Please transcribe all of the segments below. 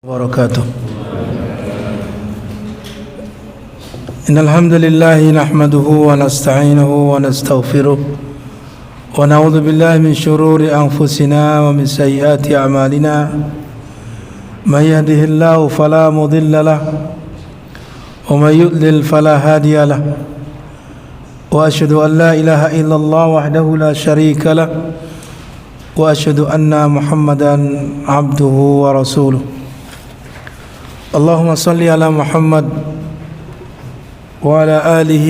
وبركاته. إن الحمد لله نحمده ونستعينه ونستغفره ونعوذ بالله من شرور أنفسنا ومن سيئات أعمالنا. من يهده الله فلا مضل له ومن يضلل فلا هادي له، وأشهد أن لا إله إلا الله وحده لا شريك له، وأشهد أن محمدا عبده ورسوله. اللهم صل على محمد وعلى آله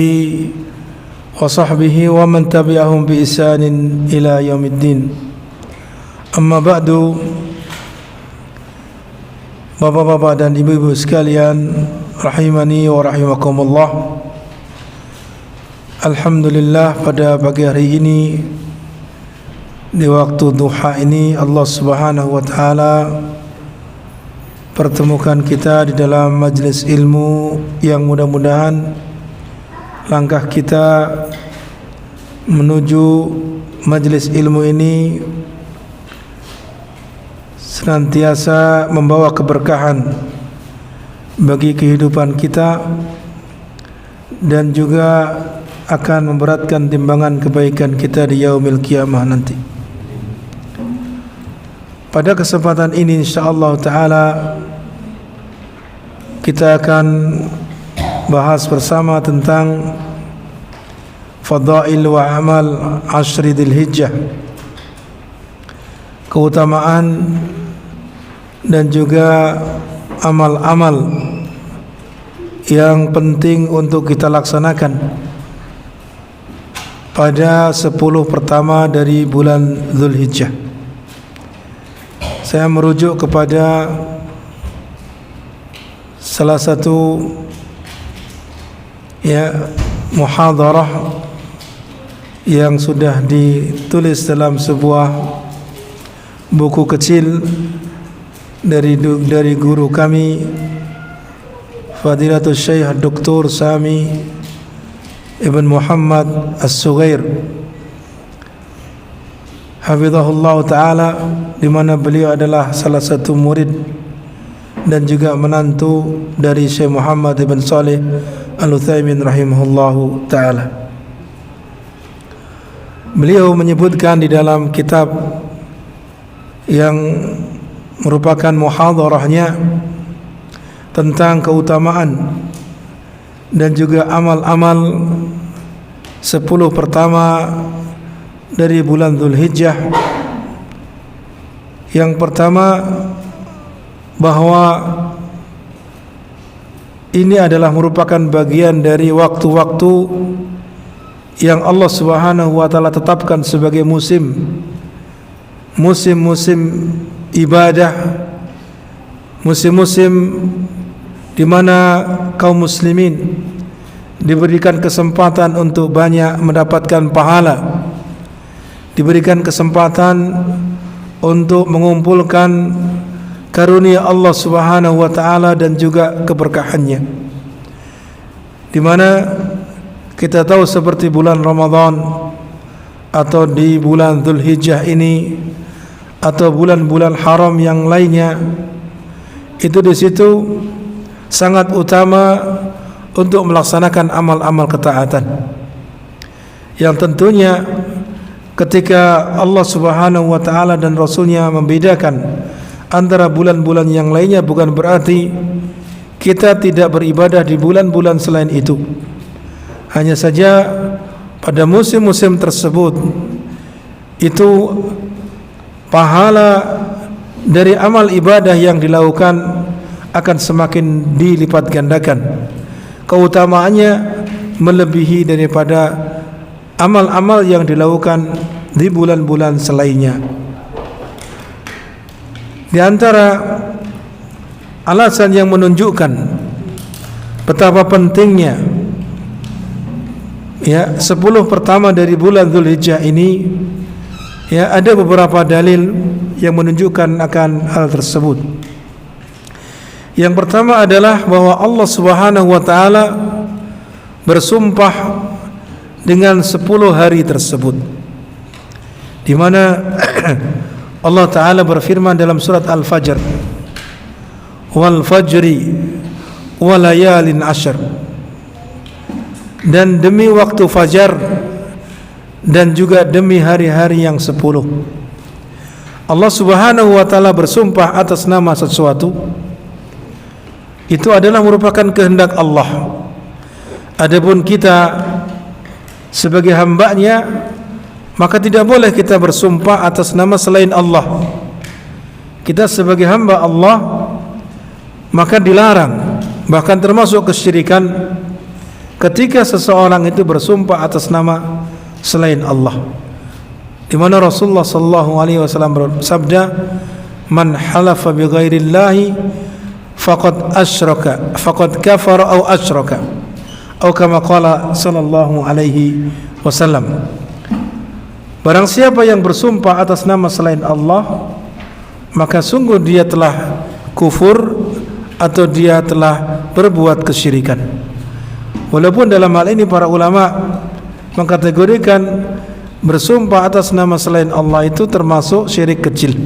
وصحبه ومن تبعهم بإحسان إلى يوم الدين. Amma ba'du, bapak-bapak dan ibu-ibu sekalian, rahimani wa rahimakumullah. Alhamdulillah, pada pagi hari ini di waktu duha ini Allah Subhanahu wa taala pertemukan kita di dalam majlis ilmu yang mudah-mudahan langkah kita menuju majlis ilmu ini senantiasa membawa keberkahan bagi kehidupan kita dan juga akan memberatkan timbangan kebaikan kita di yaumil qiyamah nanti. Pada kesempatan ini insyaallah ta'ala kita akan bahas bersama tentang fadail wa amal Ashri Dzul Hijjah, keutamaan dan juga amal-amal yang penting untuk kita laksanakan pada 10 pertama dari bulan Dzul Hijjah. Saya merujuk kepada salah satu muhadarah yang sudah ditulis dalam sebuah buku kecil dari guru kami Fadilatul Syekh Dr. Sami Ibn Muhammad As-Sughair hafizahullah ta'ala, di mana beliau adalah salah satu murid dan juga menantu dari Syekh Muhammad Ibn Saleh Al-Utsaimin rahimahullahu ta'ala. Beliau menyebutkan di dalam kitab yang merupakan muhadarahnya tentang keutamaan dan juga amal-amal 10 pertama dari bulan Dzul Hijjah. Yang pertama, bahwa ini adalah merupakan bagian dari waktu-waktu yang Allah Subhanahu wa taala tetapkan sebagai musim-musim ibadah, musim-musim di mana kaum muslimin diberikan kesempatan untuk banyak mendapatkan pahala, diberikan kesempatan untuk mengumpulkan karunia Allah Subhanahu wa taala dan juga keberkahannya. Di mana kita tahu seperti bulan Ramadan atau di bulan Dzul Hijjah ini atau bulan-bulan haram yang lainnya, itu di situ sangat utama untuk melaksanakan amal-amal ketaatan yang tentunya ketika Allah Subhanahu wa taala dan Rasulnya membedakan antara bulan-bulan yang lainnya, bukan berarti kita tidak beribadah di bulan-bulan selain itu. Hanya saja pada musim-musim tersebut itu pahala dari amal ibadah yang dilakukan akan semakin dilipat gandakan. Keutamaannya melebihi daripada amal-amal yang dilakukan di bulan-bulan selainnya. Di antara alasan yang menunjukkan betapa pentingnya 10 pertama dari bulan Dzul Hijjah ini, ada beberapa dalil yang menunjukkan akan hal tersebut. Yang pertama adalah bahwa Allah Subhanahu wa taala bersumpah dengan 10 hari tersebut, di mana Allah Ta'ala berfirman dalam surat Al-Fajr, wal fajri walayalin ashr, dan demi waktu fajar dan juga demi hari-hari yang 10. Allah Subhanahu wa taala bersumpah atas nama sesuatu, itu adalah merupakan kehendak Allah. Adapun kita sebagai hamba-Nya, maka tidak boleh kita bersumpah atas nama selain Allah. Kita sebagai hamba Allah maka dilarang, bahkan termasuk kesyirikan ketika seseorang itu bersumpah atas nama selain Allah. Di mana Rasulullah sallallahu alaihi wasallam bersabda, "Man halafa bi ghairillahi faqad asyraka, faqad kafara aw asyraka." Atau kama qala sallallahu alaihi wasallam. Barang siapa yang bersumpah atas nama selain Allah, maka sungguh dia telah kufur atau dia telah berbuat kesyirikan. Walaupun dalam hal ini para ulama mengkategorikan bersumpah atas nama selain Allah itu termasuk syirik kecil.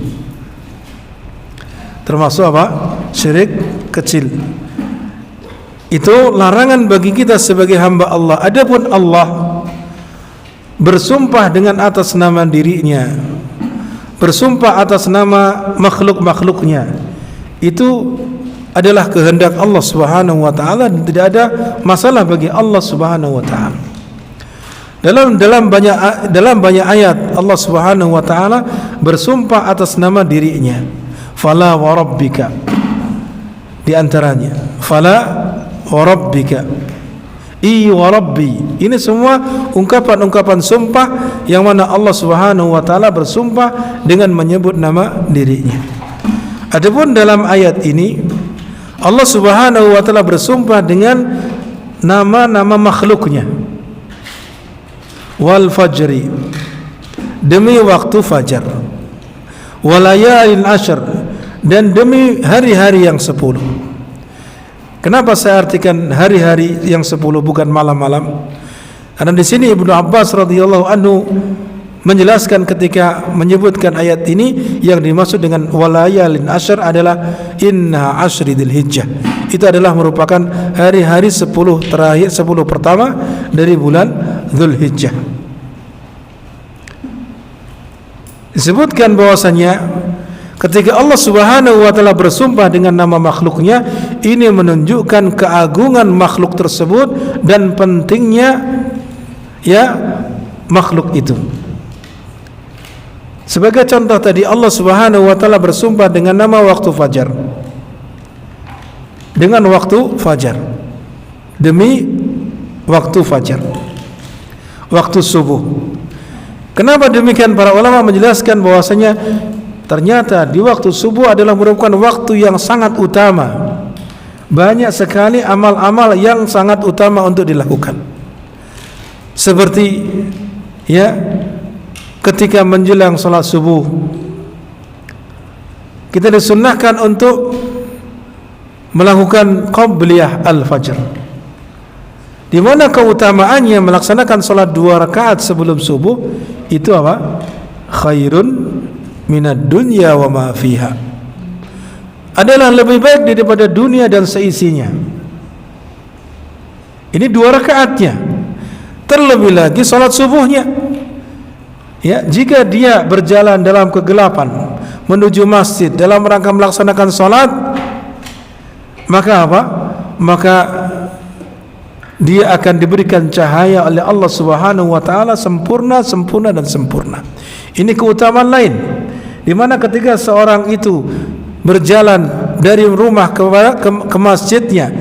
Termasuk apa? Syirik kecil. Itu larangan bagi kita sebagai hamba Allah. Adapun Allah bersumpah dengan atas nama dirinya, bersumpah atas nama makhluk-makhluknya, itu adalah kehendak Allah Subhanahu wa taala dan tidak ada masalah bagi Allah Subhanahu wa taala. Dalam banyak ayat Allah Subhanahu wa taala bersumpah atas nama dirinya. Fala wa rabbika, di antaranya fala wa rabbika, I wa rabbi. Ini semua ungkapan-ungkapan sumpah yang mana Allah Subhanahu wa taala bersumpah dengan menyebut nama dirinya. Adapun dalam ayat ini Allah Subhanahu wa taala bersumpah dengan nama-nama makhluknya. Wal fajri, demi waktu fajar. Walayalin ashr, dan demi hari-hari yang 10. Kenapa saya artikan hari-hari yang 10 bukan malam-malam? Karena di sini Ibnu Abbas radhiyallahu anhu menjelaskan ketika menyebutkan ayat ini, yang dimaksud dengan walayalin ashr adalah inna ashri dzulhijjah. Itu adalah merupakan hari-hari 10 terakhir, 10 pertama dari bulan Dzulhijjah. Disebutkan bahwasanya ketika Allah Subhanahu wa taala bersumpah dengan nama makhluknya, ini menunjukkan keagungan makhluk tersebut dan pentingnya makhluk itu. Sebagai contoh tadi, Allah Subhanahu wa taala bersumpah dengan nama waktu fajar. Dengan waktu fajar. Demi waktu fajar. Waktu subuh. Kenapa demikian? Para ulama menjelaskan bahwasanya ternyata di waktu subuh adalah merupakan waktu yang sangat utama. Banyak sekali amal-amal yang sangat utama untuk dilakukan. Seperti ketika menjelang salat subuh, kita disunnahkan untuk melakukan qabliyah al-fajr, di mana keutamaannya melaksanakan salat 2 rakaat sebelum subuh itu apa? Khairun minad dunya wa ma fiha, adalah lebih baik daripada dunia dan seisinya. Ini 2 rakaatnya. Terlebih lagi salat subuhnya. Jika dia berjalan dalam kegelapan menuju masjid dalam rangka melaksanakan salat, maka apa? Maka dia akan diberikan cahaya oleh Allah Subhanahu wa taala sempurna dan sempurna. Ini keutamaan lain, di mana ketika seorang itu berjalan dari rumah ke masjidnya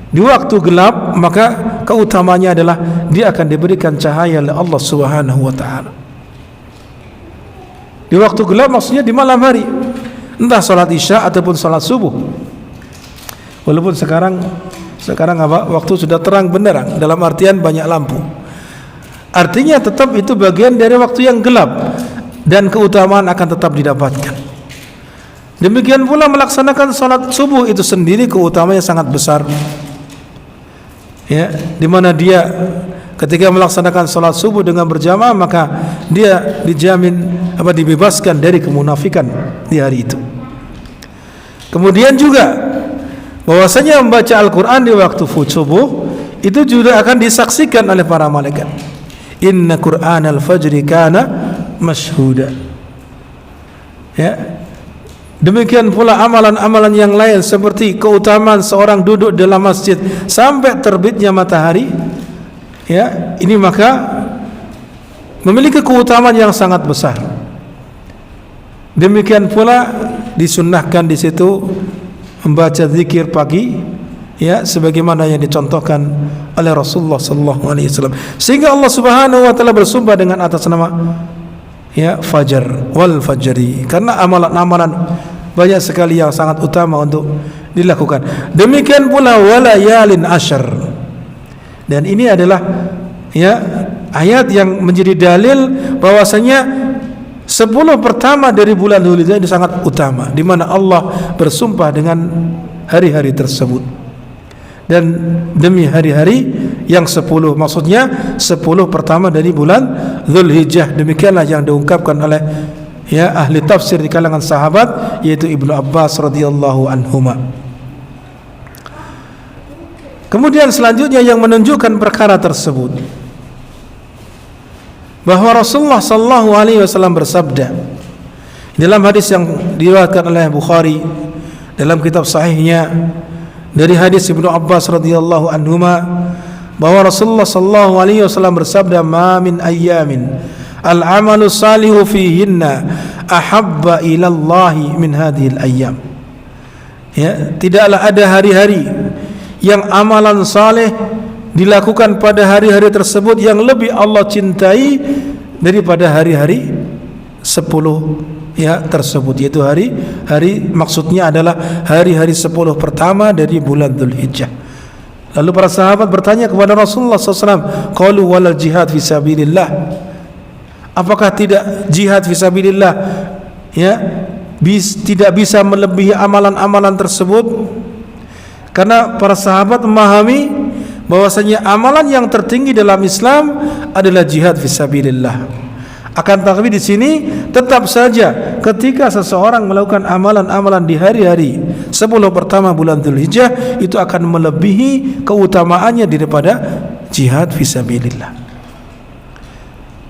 di waktu gelap, maka keutamanya adalah dia akan diberikan cahaya oleh Allah Subhanahu wa taala. Di waktu gelap maksudnya di malam hari, entah salat isya ataupun salat subuh. Walaupun sekarang waktu sudah terang benderang, dalam artian banyak lampu. Artinya tetap itu bagian dari waktu yang gelap dan keutamaan akan tetap didapatkan. Demikian pula melaksanakan salat subuh itu sendiri keutamaannya sangat besar. Di mana dia ketika melaksanakan salat subuh dengan berjamaah, maka dia dijamin dibebaskan dari kemunafikan di hari itu. Kemudian juga bahwasanya membaca Al-Quran di waktu subuh itu juga akan disaksikan oleh para malaikat. Inna Qur'anal fajri kana mashhuda. Ya. Demikian pula amalan-amalan yang lain seperti keutamaan seorang duduk dalam masjid sampai terbitnya matahari. Ya, ini maka memiliki keutamaan yang sangat besar. Demikian pula disunnahkan di situ membaca zikir pagi, ya, sebagaimana yang dicontohkan oleh Rasulullah sallallahu alaihi wasallam. Sehingga Allah Subhanahu wa taala bersumpah dengan atas nama, ya, fajar wal fajri, karena amalan-amalan banyak sekali yang sangat utama untuk dilakukan. Demikian pula walayalin asyr. Dan ini adalah, ya, ayat yang menjadi dalil bahwasanya 10 pertama dari bulan Dzulhijjah itu sangat utama, di mana Allah bersumpah dengan hari-hari tersebut. Dan demi hari-hari yang 10, maksudnya 10 pertama dari bulan Dzulhijjah. Demikianlah yang diungkapkan oleh, ya, ahli tafsir di kalangan sahabat, yaitu Ibnu Abbas radhiyallahu anhuma. Kemudian selanjutnya yang menunjukkan perkara tersebut, bahwa Rasulullah sallallahu alaihi wasallam bersabda dalam hadis yang diriwayatkan oleh Bukhari dalam kitab sahihnya dari hadis Ibnu Abbas radhiyallahu anhuma, bahwa Rasulullah sallallahu alaihi wasallam bersabda, "Ma min ayyamin al-amalu salihu fihinna ahabba ila Allah min hadhil ayyam." Ya, tidaklah ada hari-hari yang amalan saleh dilakukan pada hari-hari tersebut yang lebih Allah cintai daripada hari-hari 10, ya, tersebut, yaitu hari maksudnya adalah hari-hari 10 pertama dari bulan Dzulhijjah. Lalu para sahabat bertanya kepada Rasulullah SAW, qalu walal jihad fisabilillah, apakah tidak jihad fisabilillah, ya, tidak bisa melebihi amalan-amalan tersebut? Karena para sahabat memahami bahwasanya amalan yang tertinggi dalam Islam adalah jihad fisabilillah. Akan tetapi di sini tetap saja ketika seseorang melakukan amalan-amalan di hari-hari 10 pertama bulan Dzulhijjah, itu akan melebihi keutamaannya daripada jihad fisabilillah.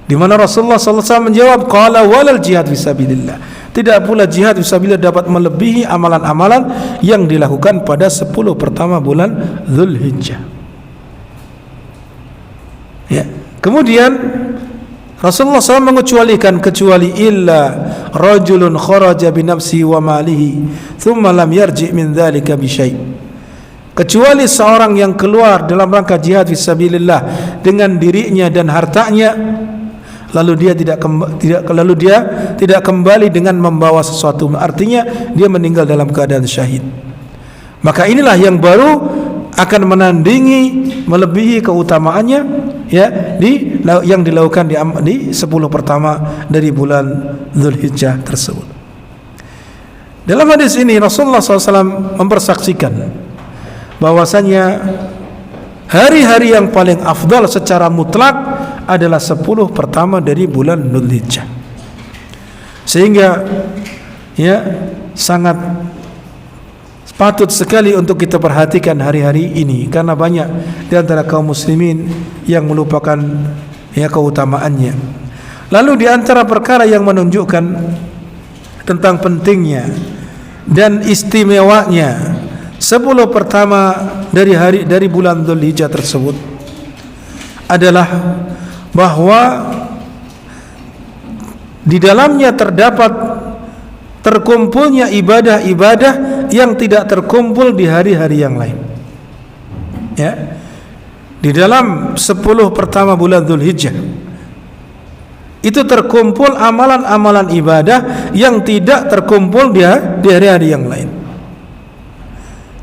Di mana Rasulullah SAW menjawab, qala walal jihad fisabilillah, tidak pula jihad fisabilillah dapat melebihi amalan-amalan yang dilakukan pada 10 pertama bulan Dzulhijjah. Ya. Kemudian Rasulullah SAW mengecualikan, kecuali illa rajulun kharaja bi nafsihi wa malihi thumma lam yarji' min dzalika bi syai', kecuali seorang yang keluar dalam rangka jihad fisabilillah dengan dirinya dan hartanya, lalu dia tidak kembali dengan membawa sesuatu, artinya dia meninggal dalam keadaan syahid, maka inilah yang baru akan menandingi, melebihi keutamaannya, ya, yang dilakukan di 10 pertama dari bulan Dzulhijjah tersebut. Dalam hadis ini Rasulullah SAW mempersaksikan bahwasanya hari-hari yang paling afdal secara mutlak adalah 10 pertama dari bulan Dzulhijjah. Sehingga, ya, sangat patut sekali untuk kita perhatikan hari-hari ini, karena banyak di antara kaum muslimin yang melupakan, ya, keutamaannya. Lalu di antara perkara yang menunjukkan tentang pentingnya dan istimewanya 10 pertama dari bulan Dzulhijjah tersebut adalah bahwa di dalamnya terdapat terkumpulnya ibadah-ibadah yang tidak terkumpul di hari-hari yang lain. Ya, di dalam 10 pertama bulan Dzulhijjah itu terkumpul amalan-amalan ibadah yang tidak terkumpul di hari-hari yang lain.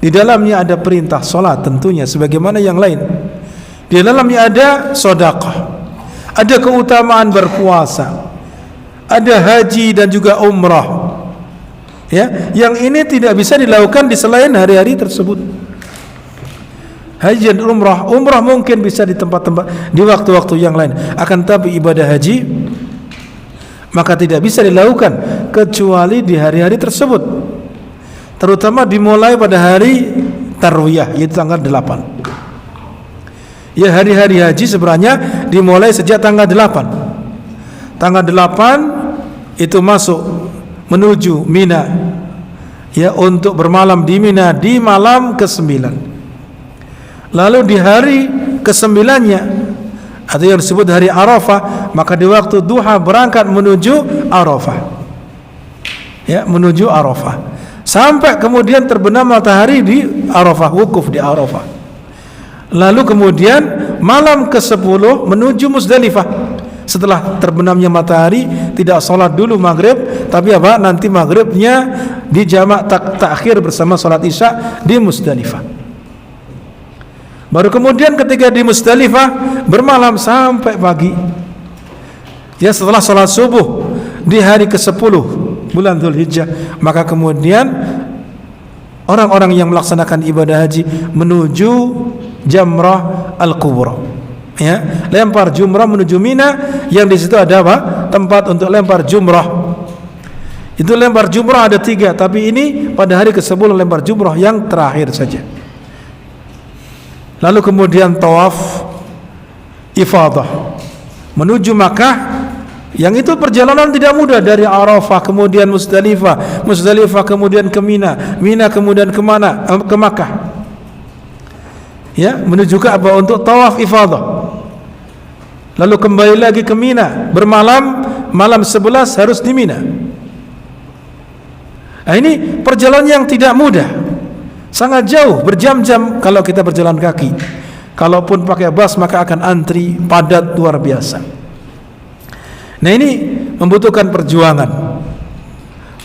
Di dalamnya ada perintah salat tentunya sebagaimana yang lain. Di dalamnya ada sedekah, ada keutamaan berpuasa, ada haji dan juga umrah. Ya, yang ini tidak bisa dilakukan di selain hari-hari tersebut. Haji dan umrah mungkin bisa di tempat-tempat, di waktu-waktu yang lain. Akan tetapi ibadah haji maka tidak bisa dilakukan kecuali di hari-hari tersebut. Terutama dimulai pada hari tarwiyah, yaitu tanggal 8. Ya, hari-hari haji sebenarnya dimulai sejak tanggal 8. Tanggal 8 itu masuk menuju Mina, ya, untuk bermalam di Mina di malam ke-9. Lalu di hari ke-9-nya atau yang disebut hari Arafah, maka di waktu duha berangkat menuju Arafah. Ya, menuju Arafah. Sampai kemudian terbenam matahari di Arafah, wukuf di Arafah. Lalu kemudian malam ke-10 menuju Musdalifah. Setelah terbenamnya matahari, tidak sholat dulu maghrib, tapi apa? Nanti maghribnya dijamak takhir bersama sholat isya di Musdalifah. Baru kemudian ketika di Musdalifah bermalam sampai pagi. Ya, setelah sholat subuh di hari ke-10 bulan Dzulhijjah, maka kemudian orang-orang yang melaksanakan ibadah haji menuju Jamrah Al-Kubra, ya, lempar jumrah menuju Mina, yang di situ ada apa? Tempat untuk lempar jumrah. Itu lempar jumrah ada 3, tapi ini pada hari ke-10 lempar jumrah yang terakhir saja. Lalu kemudian tawaf ifadah menuju Makkah, yang itu perjalanan tidak mudah, dari Arafah kemudian Musdalifah, Musdalifah kemudian ke Mina, Mina kemudian ke mana? Ke Makkah. Ya, menuju Ka'bah untuk tawaf ifadah. Lalu kembali lagi ke Mina, bermalam, malam 11 harus di Mina. Nah, ini perjalanan yang tidak mudah, sangat jauh, berjam-jam kalau kita berjalan kaki. Kalaupun pakai bus maka akan antri padat luar biasa. Nah, ini membutuhkan perjuangan.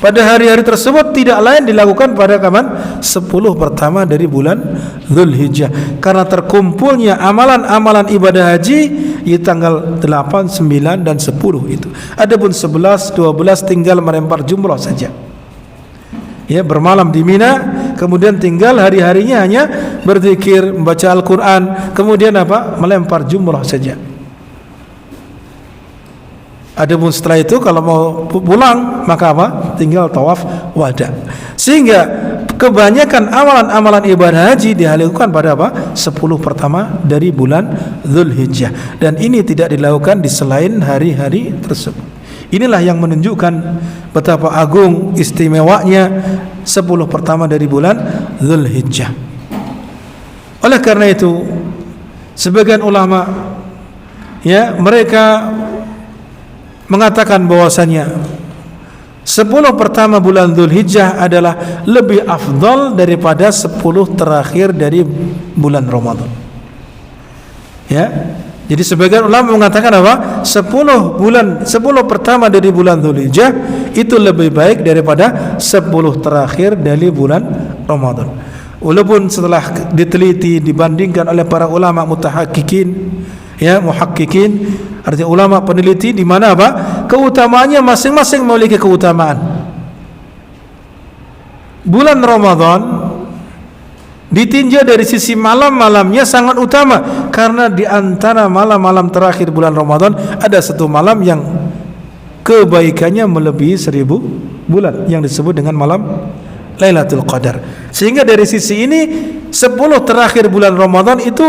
Pada hari-hari tersebut tidak lain dilakukan pada kapan? 10 pertama dari bulan Dzulhijjah. Karena terkumpulnya amalan-amalan ibadah haji di tanggal 8, 9 dan 10 itu. Adapun 11, 12 tinggal melempar jumrah saja. Ya, bermalam di Mina, kemudian tinggal hari-harinya hanya berzikir, membaca Al-Qur'an, kemudian apa? Melempar jumrah saja. Adapun setelah itu kalau mau pulang maka apa? Tinggal tawaf wada. Sehingga kebanyakan amalan-amalan ibadah haji dilakukan pada apa? 10 pertama dari bulan Dzulhijjah. Dan ini tidak dilakukan di selain hari-hari tersebut. Inilah yang menunjukkan betapa agung istimewanya 10 pertama dari bulan Dzulhijjah. Oleh karena itu sebagian ulama, ya, mereka mengatakan bahwasanya 10 pertama bulan Dzulhijjah adalah lebih afdal daripada 10 terakhir dari bulan Ramadan. Ya. Jadi sebagian ulama mengatakan apa? 10 pertama dari bulan Dzulhijjah itu lebih baik daripada 10 terakhir dari bulan Ramadan. Walaupun setelah diteliti dibandingkan oleh para ulama mutahaqqiqin, ya, muhaqqiqin, artinya ulama peneliti, di mana apa? Keutamaannya masing-masing memiliki keutamaan. Bulan Ramadan ditinjau dari sisi malam-malamnya sangat utama, karena di antara malam-malam terakhir bulan Ramadan ada satu malam yang kebaikannya melebihi 1000 bulan, yang disebut dengan malam Lailatul Qadar. Sehingga dari sisi ini 10 terakhir bulan Ramadan itu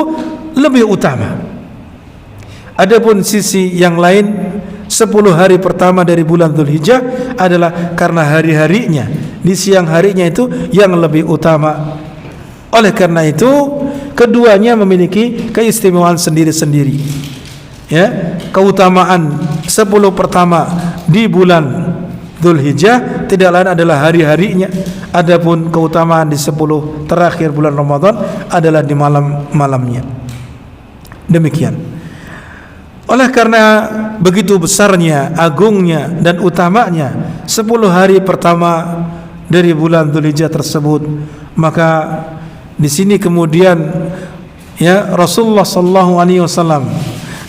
lebih utama. Adapun sisi yang lain, 10 hari pertama dari bulan Dzulhijjah adalah karena hari-harinya, di siang harinya itu yang lebih utama. Oleh karena itu keduanya memiliki keistimewaan sendiri-sendiri. Ya, keutamaan 10 pertama di bulan Dzulhijjah tidak lain adalah hari-harinya. Adapun keutamaan di 10 terakhir bulan Ramadan adalah di malam-malamnya. Demikian. Oleh karena begitu besarnya, agungnya dan utamanya 10 hari pertama dari bulan Dzulhijjah tersebut, maka di sini kemudian, ya, Rasulullah sallallahu alaihi wasallam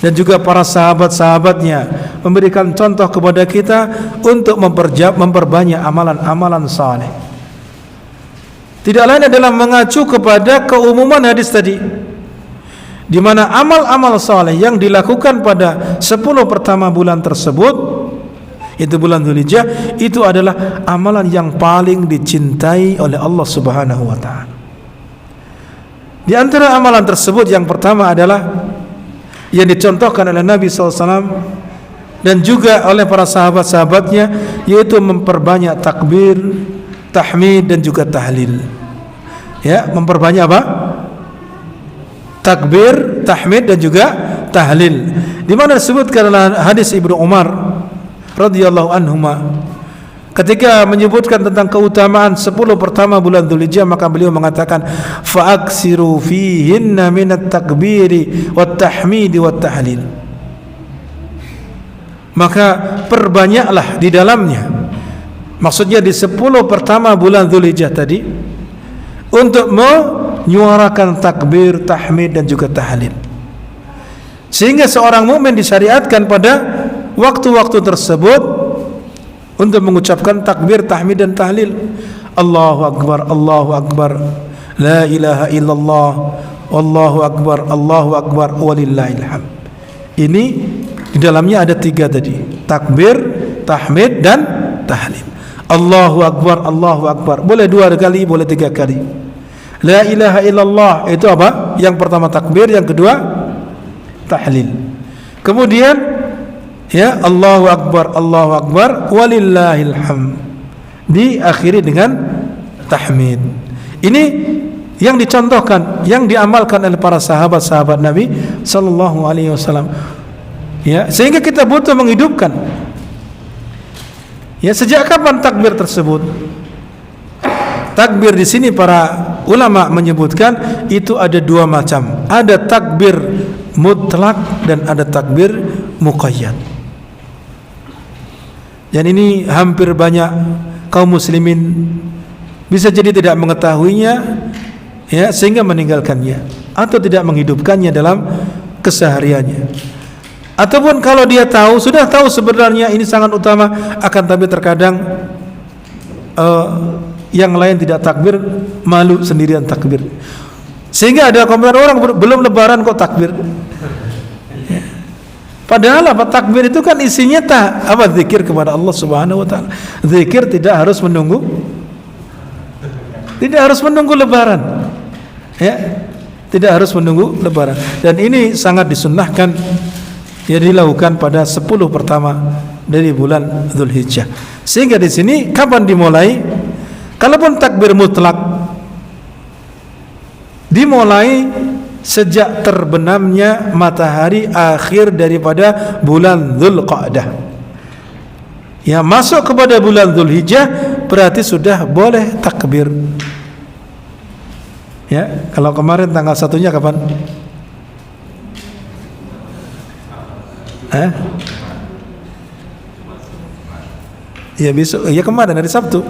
dan juga para sahabat-sahabatnya memberikan contoh kepada kita untuk memperbanyak amalan-amalan saleh. Tidak lain adalah mengacu kepada keumuman hadis tadi, di mana amal-amal saleh yang dilakukan pada 10 pertama bulan tersebut, itu bulan Dzulhijjah, itu adalah amalan yang paling dicintai oleh Allah Subhanahu wa taala. Di antara amalan tersebut yang pertama adalah yang dicontohkan oleh Nabi SAW dan juga oleh para sahabat-sahabatnya, yaitu memperbanyak takbir, tahmid dan juga tahlil. Ya, memperbanyak apa? Takbir, tahmid dan juga tahlil. Di mana disebutkan dalam hadis Ibnu Umar radhiyallahu anhuma, ketika menyebutkan tentang keutamaan 10 pertama bulan Dzulhijjah, maka beliau mengatakan fa'aksiru fihinna minat takbiri wat tahmidi wat tahlil. Maka perbanyaklah di dalamnya, maksudnya di 10 pertama bulan Dzulhijjah tadi, untuk menyuarakan takbir, tahmid dan juga tahlil, sehingga seorang mukmin disyariatkan pada waktu-waktu tersebut untuk mengucapkan takbir, tahmid dan tahlil. Allahu akbar, Allahu akbar, la ilaha illallah, wallahu akbar, walillahil hamd. Ini di dalamnya ada 3 tadi: takbir, tahmid dan tahlil. Allahu akbar, boleh 2 kali, boleh 3 kali. La ilaha illallah, itu apa? Yang pertama takbir, yang kedua tahlil. Kemudian ya, Allahu akbar, walillahil hamd, diakhiri dengan tahmid. Ini yang dicontohkan, yang diamalkan oleh para sahabat-sahabat Nabi sallallahu alaihi wasallam. Ya, sehingga kita butuh menghidupkan. Ya, sejak kapan takbir tersebut? Takbir di sini para ulama menyebutkan itu ada 2 macam. Ada takbir mutlak dan ada takbir muqayyad. Dan ini hampir banyak kaum muslimin bisa jadi tidak mengetahuinya, ya, sehingga meninggalkannya atau tidak menghidupkannya dalam kesehariannya. Ataupun kalau dia tahu, sudah tahu sebenarnya ini sangat utama, akan tapi terkadang yang lain tidak takbir, malu sendirian takbir. Sehingga ada komentar orang, belum lebaran kok takbir. Padahal apa, takbir itu kan isinya zikir kepada Allah Subhanahu wa taala. Zikir tidak harus menunggu lebaran. Ya, tidak harus menunggu lebaran. Dan ini sangat disunnahkan, ya, dilakukan pada 10 pertama dari bulan Dzulhijjah. Sehingga di sini kapan dimulai? Kalaupun takbir mutlak dimulai sejak terbenamnya matahari akhir daripada bulan Dzulqa'dah. Ya, masuk kepada bulan Dzulhijjah berarti sudah boleh takbir. Ya, kalau kemarin tanggal 1-nya kapan? Ya besok, ya kemarin hari Sabtu.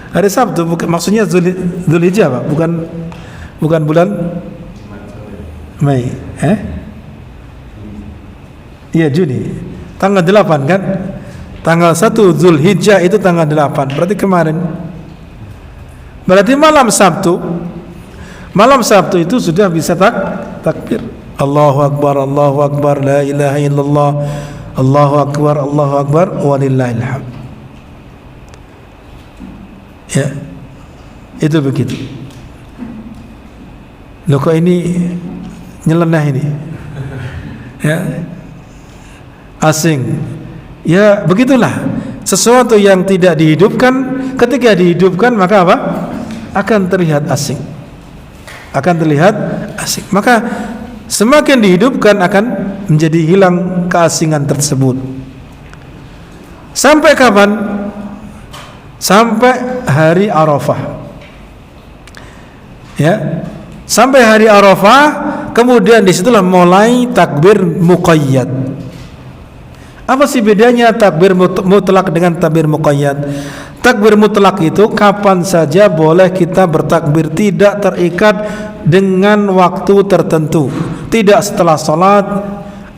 Hari Sabtu, maksudnya Dzulhijjah, Pak, bukan bulan Mei. Iya, Juni. Tanggal 8 kan? Tanggal 1 Dzulhijjah itu tanggal 8. Berarti kemarin. Berarti malam Sabtu itu sudah bisa takbir. Allahu akbar, la ilaha illallah, Allahu akbar, walillahil hamd. Ya, itu begitu. Loh, kok ini nyeleneh ini? Ya, asing. Ya, begitulah. Sesuatu yang tidak dihidupkan, ketika dihidupkan maka apa? Akan terlihat asing. Maka semakin dihidupkan akan menjadi hilang keasingan tersebut. Sampai kapan? Sampai hari Arafah. Ya, sampai hari Arafah, kemudian disitulah mulai takbir muqayyad. Apa sih bedanya takbir mutlak dengan takbir muqayyad? Takbir mutlak itu kapan saja boleh kita bertakbir, tidak terikat dengan waktu tertentu, tidak setelah sholat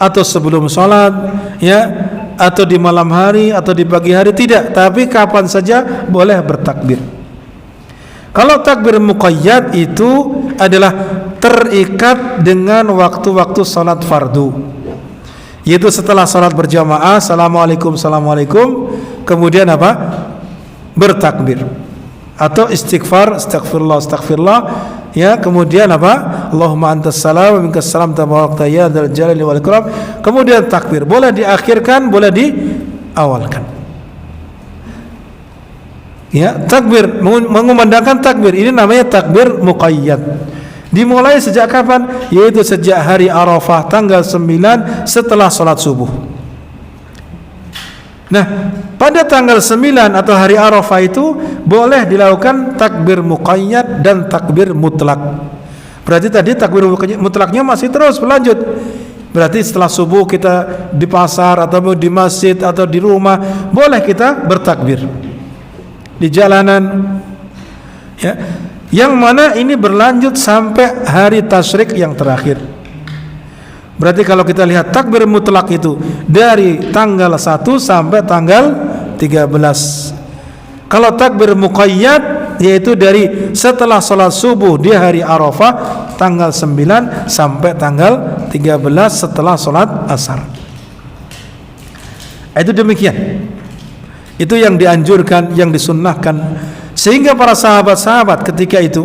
atau sebelum sholat, ya, atau di malam hari atau di pagi hari, tidak, tapi kapan saja boleh bertakbir. Kalau takbir muqayyad itu adalah terikat dengan waktu-waktu salat fardu, yaitu setelah salat berjamaah, assalamualaikum, kemudian apa? Bertakbir atau istighfar, astagfirullah, ya, kemudian apa? Allahumma antas salam wa minkas salam tabarakta ya dzal jalali wal ikram. Kemudian takbir. Boleh diakhirkan, boleh diawalkan. Ya, takbir, mengumandangkan takbir ini namanya takbir muqayyad. Dimulai sejak kapan? Yaitu sejak hari Arafah tanggal 9 setelah salat subuh. Nah, pada tanggal 9 atau hari Arafah itu boleh dilakukan takbir muqayyad dan takbir mutlak. Berarti tadi takbir mutlaknya masih terus berlanjut. Berarti setelah subuh kita di pasar atau di masjid atau di rumah boleh kita bertakbir. Di jalanan, ya, yang mana ini berlanjut sampai hari tasyrik yang terakhir. Berarti kalau kita lihat takbir mutlak itu dari tanggal 1 sampai tanggal 13. Kalau takbir muqayyad yaitu dari setelah salat subuh di hari Arafah tanggal 9 sampai tanggal 13 setelah salat asar. Itu demikian. Itu yang dianjurkan, yang disunnahkan, sehingga para sahabat-sahabat ketika itu,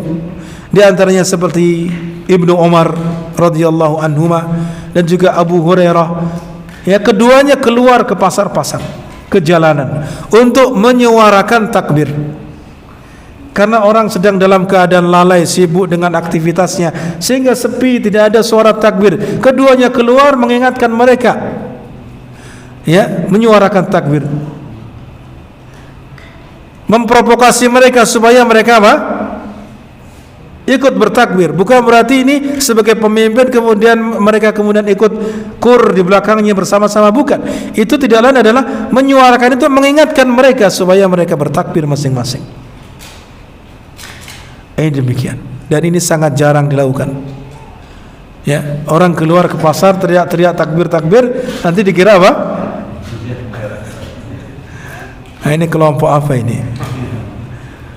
di antaranya seperti Ibnu Umar radhiyallahu anhuma dan juga Abu Hurairah, ya, keduanya keluar ke pasar-pasar, ke jalanan untuk menyuarakan takbir. Karena orang sedang dalam keadaan lalai, sibuk dengan aktivitasnya, sehingga sepi, tidak ada suara takbir. Keduanya keluar mengingatkan mereka, ya, menyuarakan takbir, memprovokasi mereka supaya mereka apa? Ikut bertakbir. Bukan berarti ini sebagai pemimpin kemudian mereka kemudian ikut kur di belakangnya bersama-sama, bukan. Itu tidak lain adalah menyuarakan itu, mengingatkan mereka supaya mereka bertakbir masing-masing. Demikian. Dan ini sangat jarang dilakukan. Ya, orang keluar ke pasar teriak-teriak takbir-takbir, nanti dikira apa? Nah, ini kelompok apa ini?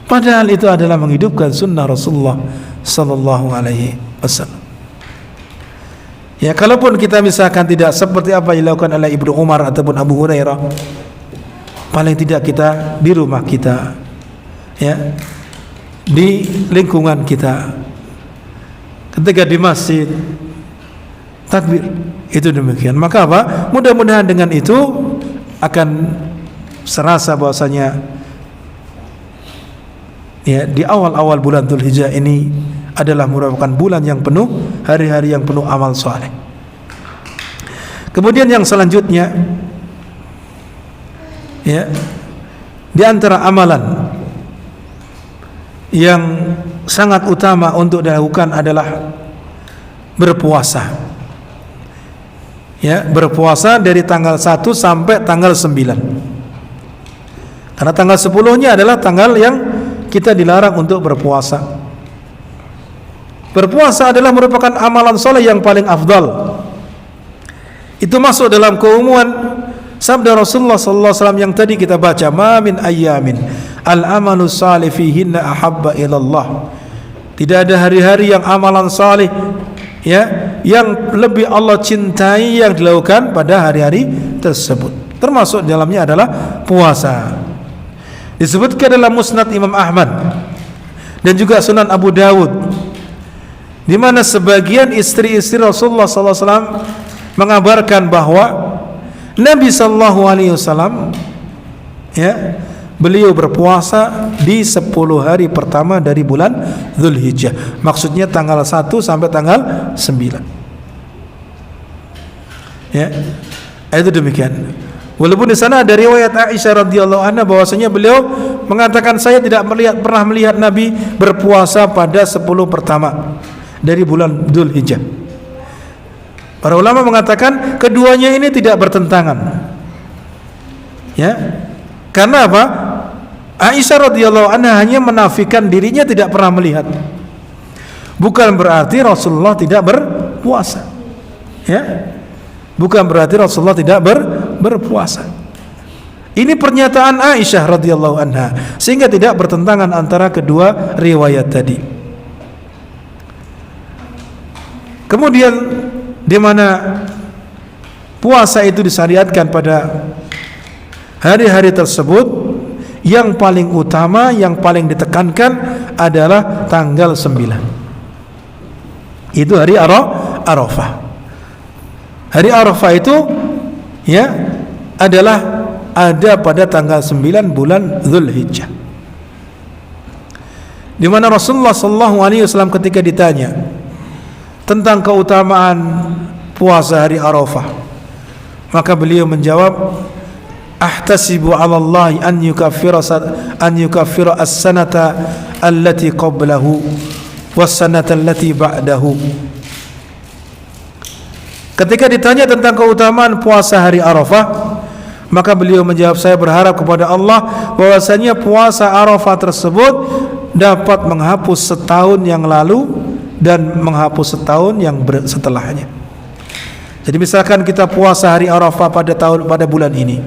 Padahal itu adalah menghidupkan sunnah Rasulullah sallallahu alaihi wasallam. Ya, kalaupun kita misalkan tidak seperti apa yang dilakukan oleh Ibnu Umar ataupun Abu Hurairah, paling tidak kita di rumah kita, ya, di lingkungan kita, ketika di masjid, takbir, itu demikian. Maka apa? Mudah-mudahan dengan itu akan serasa bahwasanya, ya, di awal-awal bulan Dzulhijjah ini adalah merupakan bulan yang penuh, hari-hari yang penuh amal saleh. Kemudian yang selanjutnya, ya, di antara amalan yang sangat utama untuk dilakukan adalah berpuasa. Ya, berpuasa dari tanggal 1 sampai tanggal 9. Karena tanggal 10-nya adalah tanggal yang kita dilarang untuk berpuasa. Berpuasa adalah merupakan amalan soleh yang paling afdal. Itu masuk dalam keumuman sabda Rasulullah sallallahu alaihi wasallam yang tadi kita baca, "Ma min ayyamin al-amalu salih fihinna ahabba ilallah." Tidak ada hari-hari yang amalan salih, ya, yang lebih Allah cintai yang dilakukan pada hari-hari tersebut. Termasuk dalamnya adalah puasa. Disebutkan dalam Musnad Imam Ahmad dan juga Sunan Abu Dawud, di mana sebagian istri-istri Rasulullah SAW mengabarkan bahwa Nabi SAW, ya, beliau berpuasa di 10 hari pertama dari bulan Dzulhijjah. Maksudnya tanggal 1 sampai tanggal 9. Ya, itu demikian. Walaupun di sana ada riwayat Aisyah radhiyallahu anha bahwasanya beliau mengatakan, saya tidak pernah melihat Nabi berpuasa pada 10 pertama dari bulan Dzulhijjah. Para ulama mengatakan keduanya ini tidak bertentangan. Ya. Karena apa? Aisyah radhiyallahu anha hanya menafikan dirinya tidak pernah melihat. Bukan berarti Rasulullah tidak berpuasa. Ya. Bukan berarti Rasulullah tidak berpuasa. Ini pernyataan Aisyah radhiyallahu anha, sehingga tidak bertentangan antara kedua riwayat tadi. Kemudian di mana puasa itu disyariatkan pada hari-hari tersebut, yang paling utama, yang paling ditekankan adalah tanggal 9. Itu hari Arafah. Hari Arafah itu ya adalah ada pada tanggal 9 bulan Dzulhijjah, di mana Rasulullah sallallahu alaihi wasallam ketika ditanya tentang keutamaan puasa hari Arafah, maka beliau menjawab, ahtasibu 'ala Allah an yukaffira as-sanata allati qablahu was-sanata allati ba'dahu. Ketika ditanya tentang keutamaan puasa hari Arafah, maka beliau menjawab, saya berharap kepada Allah bahwasanya puasa Arafah tersebut dapat menghapus setahun yang lalu dan menghapus setahun yang setelahnya. Jadi misalkan kita puasa hari Arafah pada bulan ini,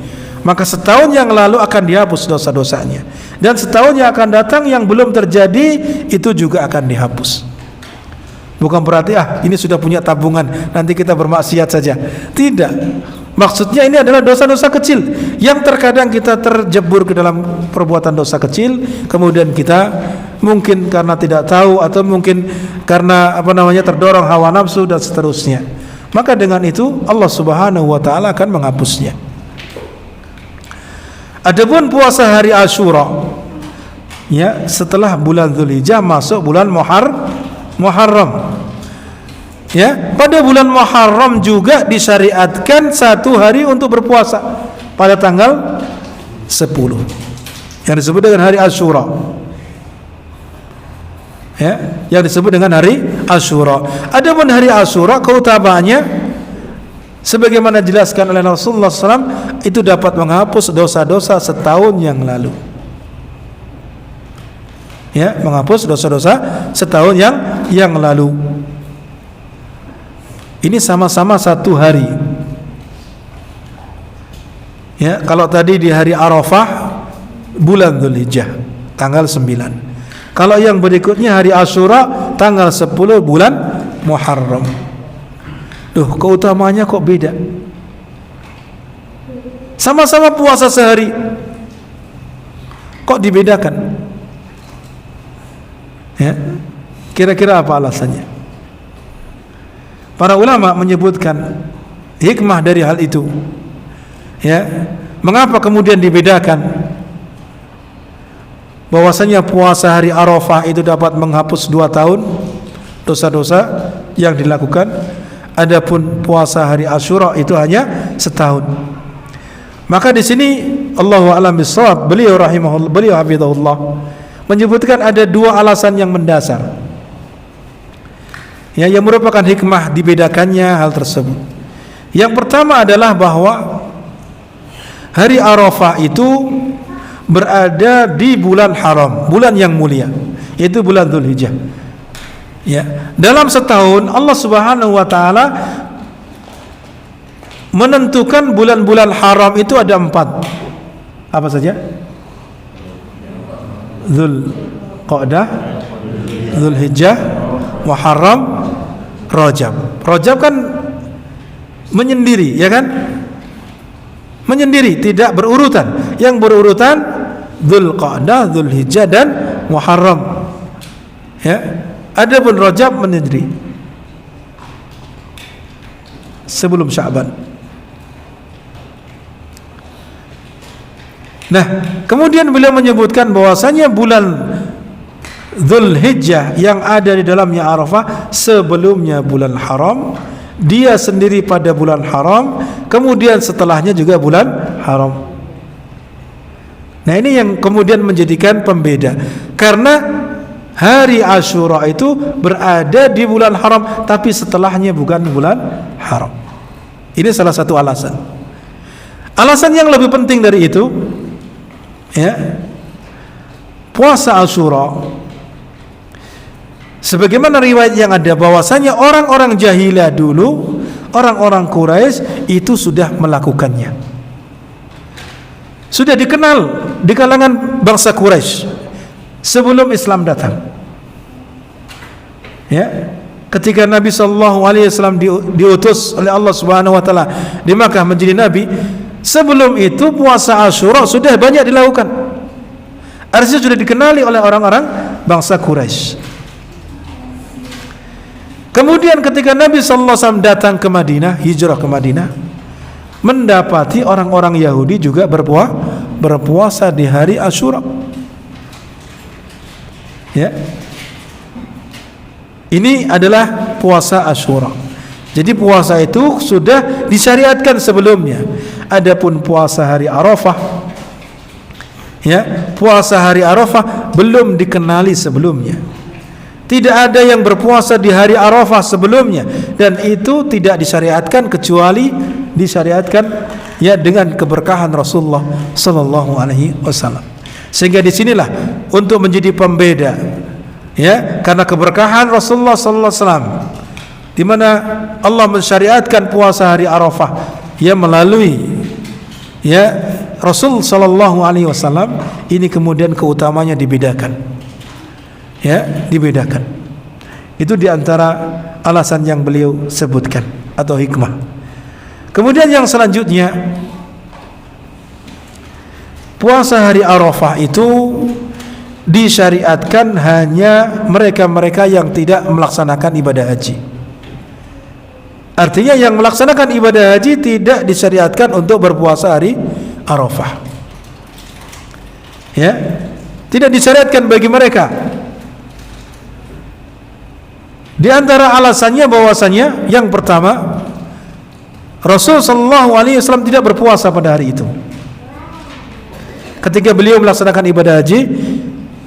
maka setahun yang lalu akan dihapus dosa-dosanya, dan setahun yang akan datang yang belum terjadi itu juga akan dihapus. Bukan berarti ini sudah punya tabungan, nanti kita bermaksiat saja. Tidak. Maksudnya ini adalah dosa-dosa kecil yang terkadang kita terjebur ke dalam perbuatan dosa kecil, kemudian kita mungkin karena tidak tahu atau mungkin karena terdorong hawa nafsu dan seterusnya. Maka dengan itu Allah Subhanahu wa taala akan menghapusnya. Adapun puasa hari Asyura, ya, setelah bulan Dzulhijjah masuk bulan Muharram. Ya, pada bulan Muharram juga disyariatkan satu hari untuk berpuasa pada tanggal 10 yang disebut dengan hari Asyura. Ya, yang disebut dengan hari Asyura. Adapun hari Asyura keutamaannya sebagaimana dijelaskan oleh Rasulullah SAW, itu dapat menghapus dosa-dosa setahun yang lalu. Ya, menghapus dosa-dosa setahun yang lalu. Ini sama-sama satu hari. Ya, kalau tadi di hari Arafah bulan Dzulhijjah tanggal 9. Kalau yang berikutnya hari Asyura tanggal 10 bulan Muharram. Keutamaannya kok beda? Sama-sama puasa sehari, kok dibedakan? Ya, kira-kira apa alasannya? Para ulama menyebutkan hikmah dari hal itu. Ya, mengapa kemudian dibedakan? Bahwasanya puasa hari Arafah itu dapat menghapus 2 tahun dosa-dosa yang dilakukan. Adapun puasa hari Asyura itu hanya setahun. Maka di sini Allahu a'lam bissawab, beliau hafizahullah menyebutkan ada 2 alasan yang mendasar, ya, yang merupakan hikmah dibedakannya hal tersebut. Yang pertama adalah bahwa hari Arafah itu berada di bulan haram, bulan yang mulia, yaitu bulan Dzulhijjah. Ya, dalam setahun Allah Subhanahu wa taala menentukan bulan-bulan haram itu ada 4. Apa saja? Dzulqa'dah, Dzulhijjah, Muharram, Rajab. Rajab kan menyendiri, ya kan? Menyendiri, tidak berurutan. Yang berurutan Dzulqa'dah, Dzulhijjah dan Muharram. Ya. Adapun Rajab menyendiri sebelum Sya'ban. Nah, kemudian beliau menyebutkan bahwasanya bulan Dzulhijjah yang ada di dalamnya Arafah sebelumnya bulan haram, dia sendiri pada bulan haram, kemudian setelahnya juga bulan haram. Nah, ini yang kemudian menjadikan pembeda, karena hari Asyura itu berada di bulan haram, tapi setelahnya bukan bulan haram. Ini salah satu alasan. Alasan yang lebih penting dari itu, ya, puasa Asyura, sebagaimana riwayat yang ada bahwasanya orang-orang jahilah dulu, orang-orang Quraisy itu sudah melakukannya. Sudah dikenal di kalangan bangsa Quraisy sebelum Islam datang. Ya, ketika Nabi sallallahu alaihi wasallam diutus oleh Allah Subhanahu wa taala di Makkah menjadi nabi, sebelum itu puasa Asyura sudah banyak dilakukan. Artinya sudah dikenali oleh orang-orang bangsa Quraisy. Kemudian ketika Nabi sallallahu alaihi wasallam datang ke Madinah, hijrah ke Madinah, mendapati orang-orang Yahudi juga berpuasa di hari Asyura. Ya. Ini adalah puasa Asyura. Jadi puasa itu sudah disyariatkan sebelumnya. Adapun puasa hari Arafah, ya, puasa hari Arafah belum dikenali sebelumnya. Tidak ada yang berpuasa di hari Arafah sebelumnya, dan itu tidak disyariatkan kecuali disyariatkan ya dengan keberkahan Rasulullah sallallahu alaihi wasallam. Sehingga disinilah untuk menjadi pembeda, ya, karena keberkahan Rasulullah sallallahu alaihi wasallam, di mana Allah mensyariatkan puasa hari Arafah ya melalui ya Rasul sallallahu alaihi wasallam, ini kemudian keutamanya dibedakan. Ya, dibedakan. Itu diantara alasan yang beliau sebutkan atau hikmah. Kemudian yang selanjutnya, puasa hari Arafah itu disyariatkan hanya mereka-mereka yang tidak melaksanakan ibadah haji. Artinya yang melaksanakan ibadah haji tidak disyariatkan untuk berpuasa hari Arafah. Ya, tidak disyariatkan bagi mereka. Di antara alasannya bahwasanya yang pertama, Rasul sallallahu alaihi wasallam tidak berpuasa pada hari itu. Ketika beliau melaksanakan ibadah haji,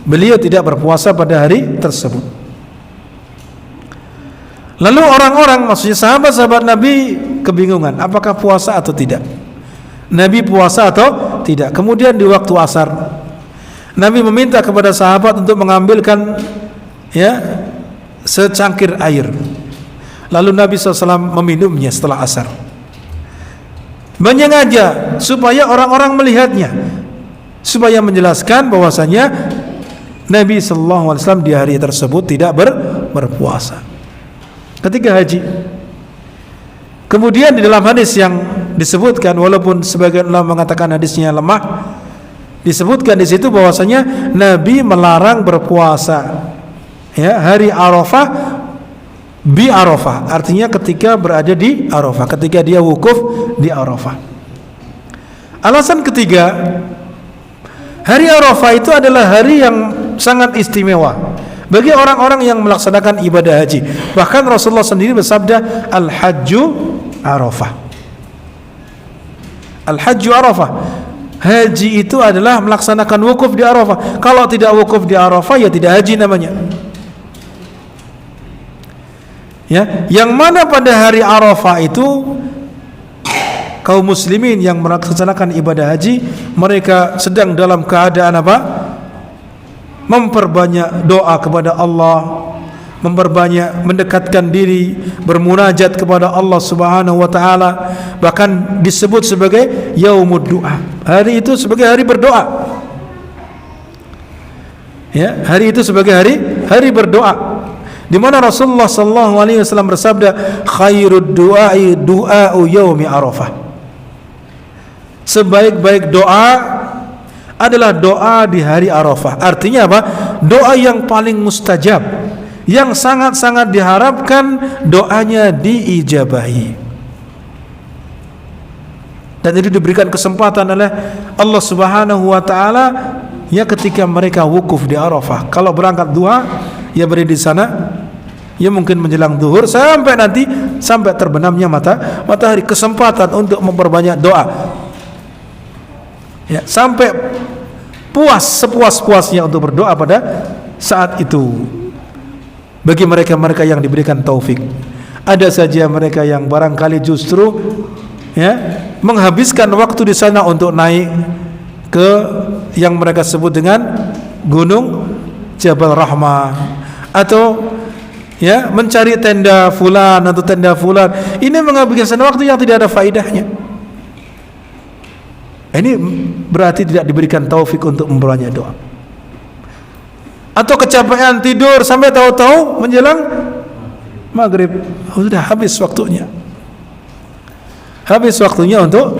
beliau tidak berpuasa pada hari tersebut. Lalu orang-orang, maksudnya sahabat-sahabat Nabi kebingungan, apakah puasa atau tidak? Nabi puasa atau tidak? Kemudian di waktu asar, Nabi meminta kepada sahabat untuk mengambilkan ya secangkir air. Lalu Nabi SAW meminumnya setelah asar. Menyengaja supaya orang-orang melihatnya, supaya menjelaskan bahwasanya Nabi SAW di hari tersebut tidak berpuasa ketika haji. Kemudian di dalam hadis yang disebutkan, walaupun sebagian ulama mengatakan hadisnya lemah, disebutkan di situ bahwasanya Nabi melarang berpuasa ya hari Arafah bi Arafah, artinya ketika berada di Arafah, ketika dia wukuf di Arafah. Alasan ketiga, hari Arafah itu adalah hari yang sangat istimewa bagi orang-orang yang melaksanakan ibadah haji. Bahkan Rasulullah sendiri bersabda, Al-Hajju Arafah. Al-Hajju Arafah. Haji itu adalah melaksanakan wukuf di Arafah. Kalau tidak wukuf di Arafah ya tidak haji namanya. Ya, yang mana pada hari Arafah itu kaum muslimin yang melaksanakan ibadah haji, mereka sedang dalam keadaan apa? Memperbanyak doa kepada Allah, memperbanyak mendekatkan diri, bermunajat kepada Allah Subhanahu wa taala, bahkan disebut sebagai yaumud du'a. Hari itu sebagai hari berdoa. Ya, hari itu sebagai hari berdoa. Di mana Rasulullah sallallahu alaihi wasallam bersabda, khairud du'ai du'a'u yaumi Arafah. Sebaik-baik doa adalah doa di hari Arafah. Artinya apa? Doa yang paling mustajab, yang sangat-sangat diharapkan doanya diijabahi. Dan itu diberikan kesempatan oleh Allah Subhanahu wa taala ya ketika mereka wukuf di Arafah. Kalau berangkat duha, ya berdiri di sana, ya mungkin menjelang zuhur sampai nanti sampai terbenamnya matahari, kesempatan untuk memperbanyak doa. Ya, sampai puas sepuas-puasnya untuk berdoa pada saat itu. Bagi mereka-mereka yang diberikan taufik. Ada saja mereka yang barangkali justru ya menghabiskan waktu di sana untuk naik ke yang mereka sebut dengan Gunung Jabal Rahmah, atau ya mencari tenda fulan atau tenda fulan. Ini menghabiskan waktu yang tidak ada faedahnya. Ini berarti tidak diberikan taufik untuk memperbanyak doa. Atau kecapean tidur sampai tahu-tahu menjelang maghrib, sudah habis waktunya. Habis waktunya untuk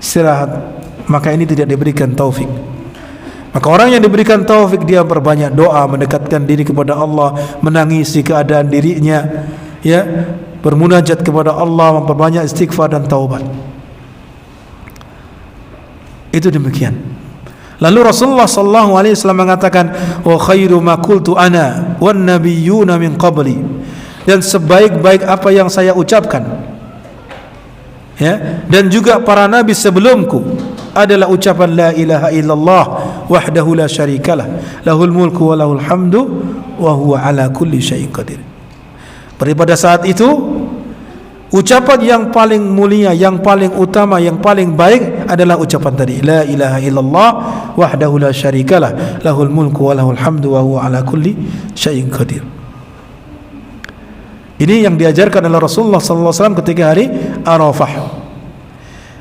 istirahat. Maka ini tidak diberikan taufik. Maka orang yang diberikan taufik, dia berbanyak doa, mendekatkan diri kepada Allah, menangisi keadaan dirinya, ya, bermunajat kepada Allah, memperbanyak istighfar dan taubat. Itu demikian. Lalu Rasulullah sallallahu alaihi wasallam mengatakan, wa khairu ma qultu ana wan nabiyyuna min qabli, dan sebaik-baik apa yang saya ucapkan, ya, dan juga para nabi sebelumku, adalah ucapan la ilaha illallah wahdahu la syarikalah lahul mulku wa lahul hamdu wa huwa ala kulli syai'in qadir. Pada saat itu ucapan yang paling mulia, yang paling utama, yang paling baik adalah ucapan tadi, la ilaha illallah wahdahu la syarikalah lahul mulku wa lahul hamdu wa huwa ala kulli syai'in qadir. Ini yang diajarkan oleh Rasulullah sallallahu alaihi wasallam ketika hari Arafah.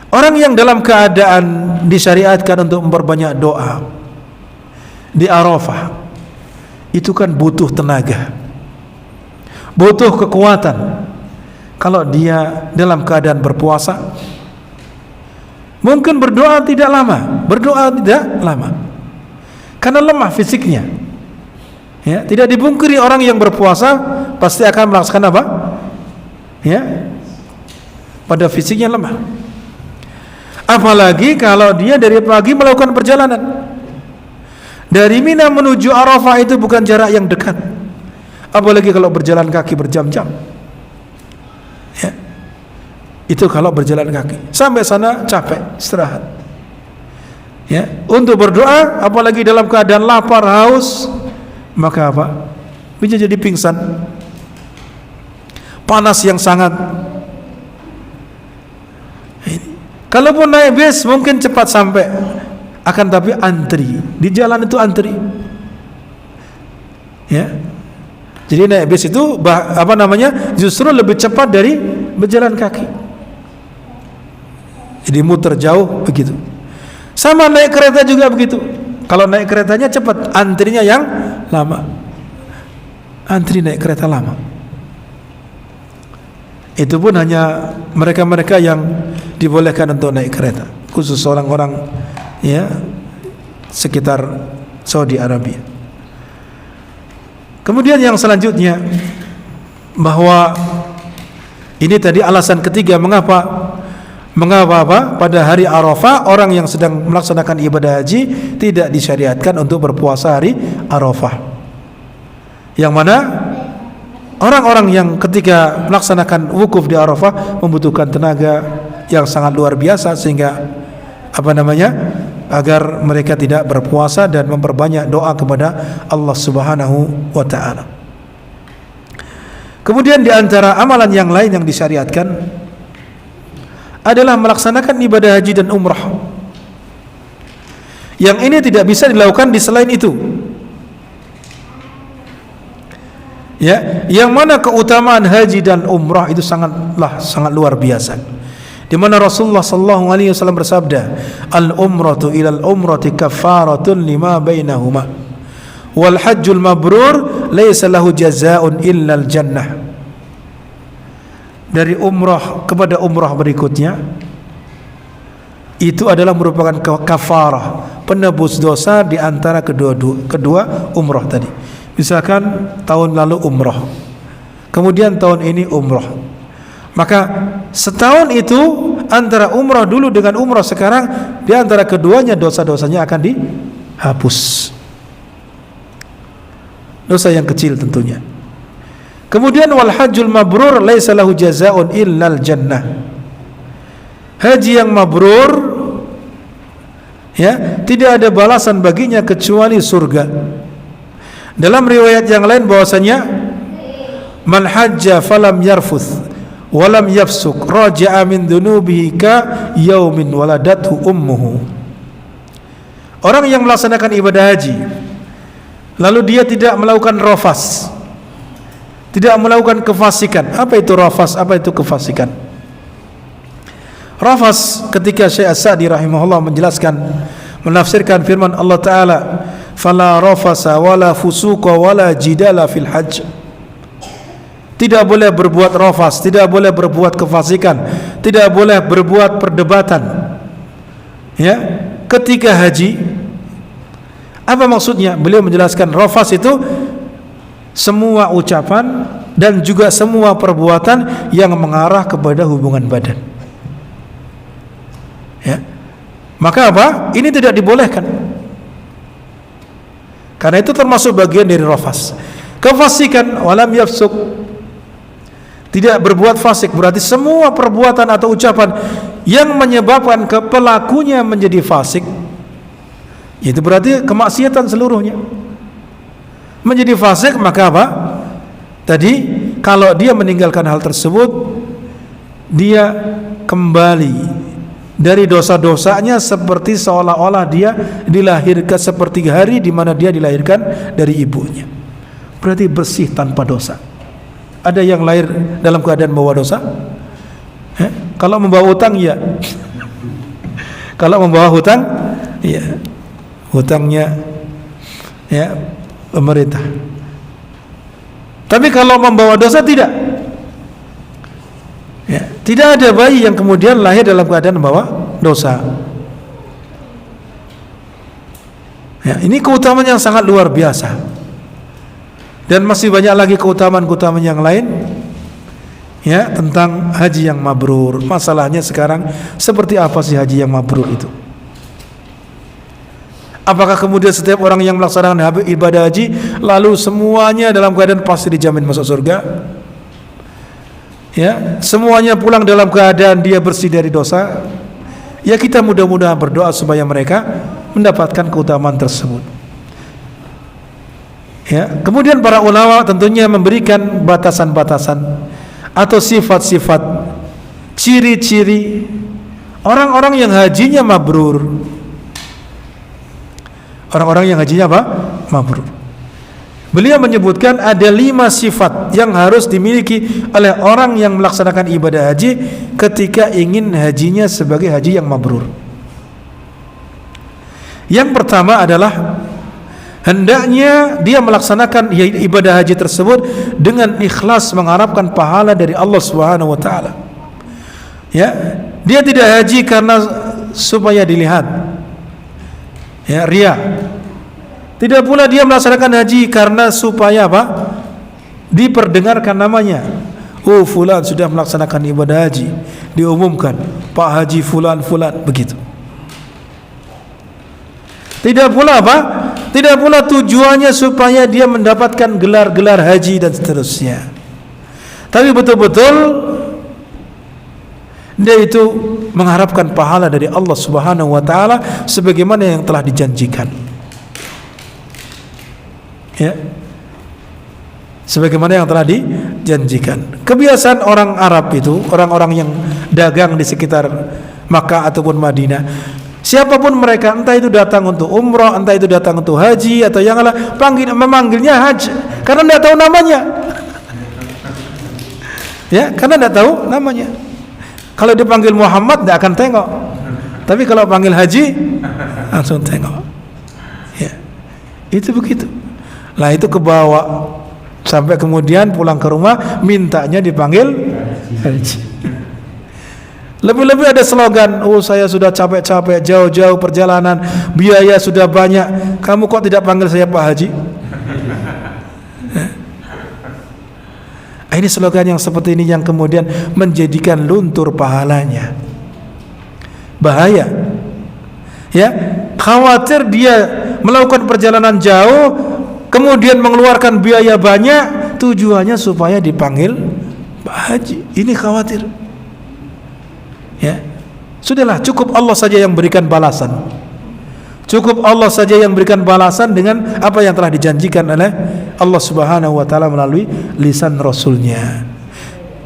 Orang yang dalam keadaan disyariatkan untuk memperbanyak doa di Arafah, itu kan butuh tenaga, butuh kekuatan. Kalau dia dalam keadaan berpuasa, mungkin berdoa tidak lama, karena lemah fisiknya, ya. Tidak dipungkiri orang yang berpuasa pasti akan melaksanakan apa? Ya, pada fisiknya lemah. Apalagi kalau dia dari pagi melakukan perjalanan. Dari Mina menuju Arafah itu bukan jarak yang dekat. Apalagi kalau berjalan kaki berjam-jam. Ya. Itu kalau berjalan kaki. Sampai sana capek, istirahat. Ya, untuk berdoa apalagi dalam keadaan lapar, haus, maka apa? Bisa jadi pingsan. Panas yang sangat. Kalaupun naik bis mungkin cepat sampai, akan tapi antri di jalan itu, antri, ya. Jadi naik bis itu justru lebih cepat dari berjalan kaki. Jadi muter jauh begitu. Sama naik kereta juga begitu. Kalau naik keretanya cepat, antrinya yang lama. Antri naik kereta lama. Itu pun hanya mereka-mereka yang dibolehkan untuk naik kereta, khusus orang-orang, ya, sekitar Saudi Arabia. Kemudian yang selanjutnya, bahwa ini tadi alasan ketiga mengapa apa? Pada hari Arafah orang yang sedang melaksanakan ibadah haji tidak disyariatkan untuk berpuasa hari Arafah. Yang mana orang-orang yang ketika melaksanakan wukuf di Arafah membutuhkan tenaga yang sangat luar biasa, sehingga agar mereka tidak berpuasa dan memperbanyak doa kepada Allah Subhanahu wa taala. Kemudian di antara amalan yang lain yang disyariatkan adalah melaksanakan ibadah haji dan umrah. Yang ini tidak bisa dilakukan di selain itu. Ya, yang mana keutamaan haji dan umrah itu sangat luar biasa. Di mana Rasulullah sallallahu alaihi wasallam bersabda, al-umratu ilal umrati kaffaratun lima bainahuma wal hajjul mabrur laisa lahu jazaa'un illa al-jannah. Dari umrah kepada umrah berikutnya itu adalah merupakan kafarah, penebus dosa di antara kedua umrah tadi. Misalkan tahun lalu umrah, kemudian tahun ini umrah, maka setahun itu antara umrah dulu dengan umrah sekarang, di antara keduanya dosa-dosanya akan dihapus. Dosa yang kecil tentunya. Kemudian wal hajjul mabrur laisa lahu jazaa'un illal jannah. Haji yang mabrur, ya, tidak ada balasan baginya kecuali surga. Dalam riwayat yang lain bahwasanya man hajja falam yarfuth walam yafsuk raja'a min dunubihi ka yaumin waladathu ummuhu. Orang yang melaksanakan ibadah haji lalu dia tidak melakukan rafas, tidak melakukan kefasikan. Apa itu rafas? Apa itu kefasikan? Rafas, ketika Syekh As-Sa'di rahimahullah menafsirkan firman Allah Ta'ala, fala rafasa wala fusuqa wala jidala fil hajj. Tidak boleh berbuat rafas, tidak boleh berbuat kefasikan, tidak boleh berbuat perdebatan, ya, ketika haji. Apa maksudnya? Beliau menjelaskan rafas itu semua ucapan dan juga semua perbuatan yang mengarah kepada hubungan badan. Ya. Maka apa? Ini tidak dibolehkan. Karena itu termasuk bagian dari rafas. Kefasikan walam yafsuk, tidak berbuat fasik, berarti semua perbuatan atau ucapan yang menyebabkan pelakunya menjadi fasik, itu berarti kemaksiatan seluruhnya. Menjadi fasik, maka apa? Tadi kalau dia meninggalkan hal tersebut, dia kembali dari dosa-dosanya seperti seolah-olah dia dilahirkan seperti hari di mana dia dilahirkan dari ibunya. Berarti bersih tanpa dosa. Ada yang lahir dalam keadaan membawa dosa? Kalau membawa hutang, ya. Kalau membawa hutang, ya. Hutangnya, ya, pemerintah. Tapi kalau membawa dosa, tidak. Ya, tidak ada bayi yang kemudian lahir dalam keadaan membawa dosa. Ya, ini keutamaan yang sangat luar biasa. Dan masih banyak lagi keutamaan-keutamaan yang lain, ya, tentang haji yang mabrur. Masalahnya sekarang seperti apa sih haji yang mabrur itu? Apakah kemudian setiap orang yang melaksanakan ibadah haji lalu semuanya dalam keadaan pasti dijamin masuk surga? Ya, semuanya pulang dalam keadaan dia bersih dari dosa? Ya, kita mudah-mudahan berdoa supaya mereka mendapatkan keutamaan tersebut. Ya, kemudian para ulama tentunya memberikan batasan-batasan atau sifat-sifat, ciri-ciri orang-orang yang hajinya mabrur. Orang-orang yang hajinya apa? Mabrur. Beliau menyebutkan ada 5 sifat yang harus dimiliki oleh orang yang melaksanakan ibadah haji ketika ingin hajinya sebagai haji yang mabrur. Yang pertama adalah hendaknya dia melaksanakan ibadah haji tersebut dengan ikhlas mengharapkan pahala dari Allah Subhanahu wa taala. Ya, dia tidak haji karena supaya dilihat. Ya, riya. Tidak pula dia melaksanakan haji karena supaya apa? Diperdengarkan namanya. Oh, fulan sudah melaksanakan ibadah haji, diumumkan, Pak Haji fulan begitu. Tidak pula apa? Tidak pula tujuannya supaya dia mendapatkan gelar-gelar haji dan seterusnya. Tapi betul-betul dia itu mengharapkan pahala dari Allah Subhanahu wa taala sebagaimana yang telah dijanjikan. Ya. Sebagaimana yang telah dijanjikan. Kebiasaan orang Arab itu, orang-orang yang dagang di sekitar Makkah ataupun Madinah, siapapun mereka, entah itu datang untuk umrah, entah itu datang untuk haji atau yang lain, memanggilnya haji karena tidak tahu namanya. Ya, karena tidak tahu namanya. Kalau dipanggil Muhammad tidak akan tengok, tapi kalau panggil haji langsung tengok. Ya, itu begitu. Lah itu kebawa sampai kemudian pulang ke rumah mintanya dipanggil haji. Lebih-lebih ada slogan, oh saya sudah capek-capek jauh-jauh perjalanan, biaya sudah banyak, kamu kok tidak panggil saya Pak Haji? Ini slogan yang seperti ini yang kemudian menjadikan luntur pahalanya. Bahaya. Ya, khawatir dia melakukan perjalanan jauh kemudian mengeluarkan biaya banyak tujuannya supaya dipanggil Pak Haji. Ini khawatir. Ya, sudahlah, cukup Allah saja yang berikan balasan. Cukup Allah saja yang berikan balasan dengan apa yang telah dijanjikan oleh Allah Subhanahu wa taala melalui lisan Rasulnya.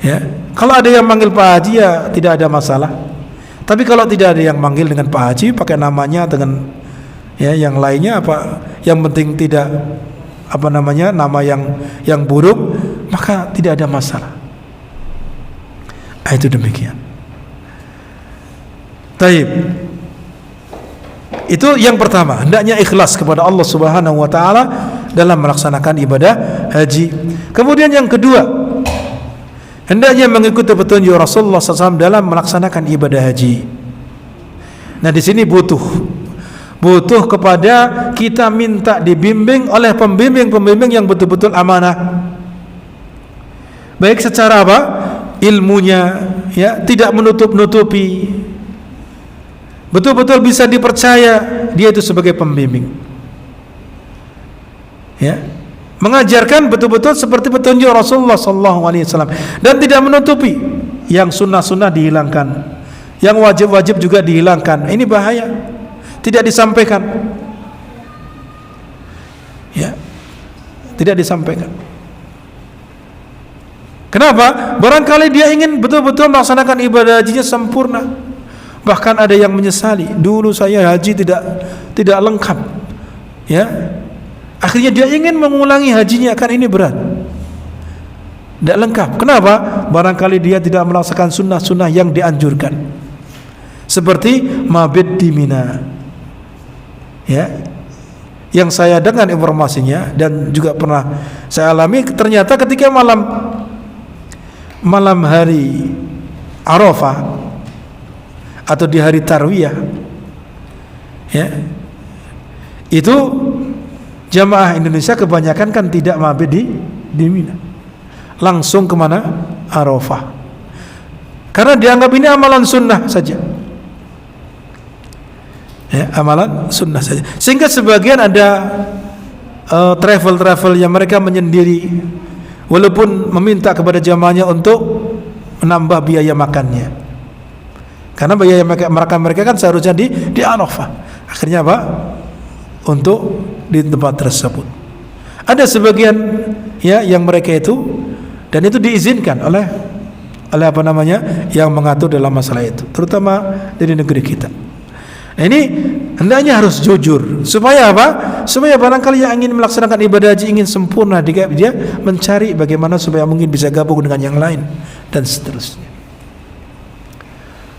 Ya, kalau ada yang manggil Pak Haji ya tidak ada masalah. Tapi kalau tidak ada yang manggil dengan Pak Haji, pakai namanya dengan ya yang lainnya apa, yang penting tidak apa namanya, nama yang buruk, maka tidak ada masalah. Itu demikian. Taib. Itu yang pertama, hendaknya ikhlas kepada Allah Subhanahu wa taala dalam melaksanakan ibadah haji. Kemudian yang kedua, hendaknya mengikuti petunjuk Rasulullah SAW dalam melaksanakan ibadah haji. Nah, di sini butuh butuh kepada kita minta dibimbing oleh pembimbing-pembimbing yang betul-betul amanah. Baik secara apa? Ilmunya, ya, tidak menutup-nutupi. Betul-betul bisa dipercaya dia itu sebagai pembimbing. Ya. Mengajarkan betul-betul seperti petunjuk Rasulullah sallallahu alaihi wasallam dan tidak menutupi. Yang sunnah-sunnah dihilangkan, yang wajib-wajib juga dihilangkan. Ini bahaya. Tidak disampaikan. Ya. Tidak disampaikan. Kenapa? Barangkali dia ingin betul-betul melaksanakan ibadah hajinya sempurna. Bahkan ada yang menyesali, dulu saya haji tidak lengkap. Ya. Akhirnya dia ingin mengulangi hajinya, kan ini berat. Tidak lengkap. Kenapa? Barangkali dia tidak melaksanakan sunnah-sunnah yang dianjurkan. Seperti mabit di Mina. Ya. Yang saya dengar informasinya dan juga pernah saya alami, ternyata ketika malam hari Arafah atau di hari Tarwiyah, ya, itu jamaah Indonesia kebanyakan kan tidak mabit di Mina, langsung kemana? Arafah, karena dianggap ini amalan sunnah saja, ya, amalan sunnah saja. Sehingga sebagian ada travel yang mereka menyendiri, walaupun meminta kepada jamaahnya untuk menambah biaya makannya, karena biaya makan mereka kan seharusnya di Arafah. Akhirnya apa? Untuk di tempat tersebut. Ada sebagian, ya, yang mereka itu, dan itu diizinkan oleh apa namanya, yang mengatur dalam masalah itu, terutama dari negeri kita. Nah, ini hendaknya harus jujur, supaya apa? Supaya barangkali yang ingin melaksanakan ibadah haji, ingin sempurna, dia mencari bagaimana supaya mungkin bisa gabung dengan yang lain dan seterusnya.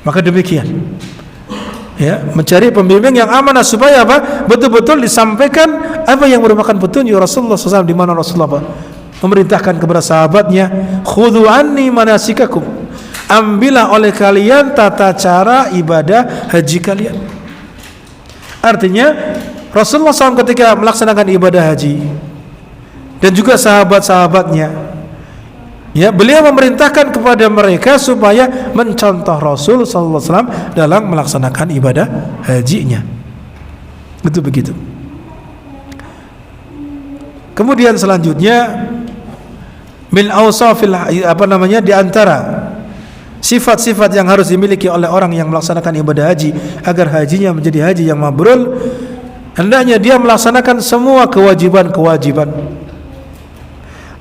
Maka demikian, ya, mencari pembimbing yang amanah supaya apa? Betul-betul disampaikan apa yang merupakan petunjuk Rasulullah SAW, di mana Rasulullah memerintahkan kepada sahabatnya, khudhu anni manasikakum, ambillah oleh kalian tata cara ibadah haji kalian. Artinya Rasulullah SAW ketika melaksanakan ibadah haji dan juga sahabat-sahabatnya, ya, beliau memerintahkan kepada mereka supaya mencontoh Rasul sallallahu alaihi wasallam dalam melaksanakan ibadah hajinya. Begitu. Kemudian selanjutnya, min awsafil, di antara sifat-sifat yang harus dimiliki oleh orang yang melaksanakan ibadah haji agar hajinya menjadi haji yang mabrur, hendaknya dia melaksanakan semua kewajiban-kewajiban,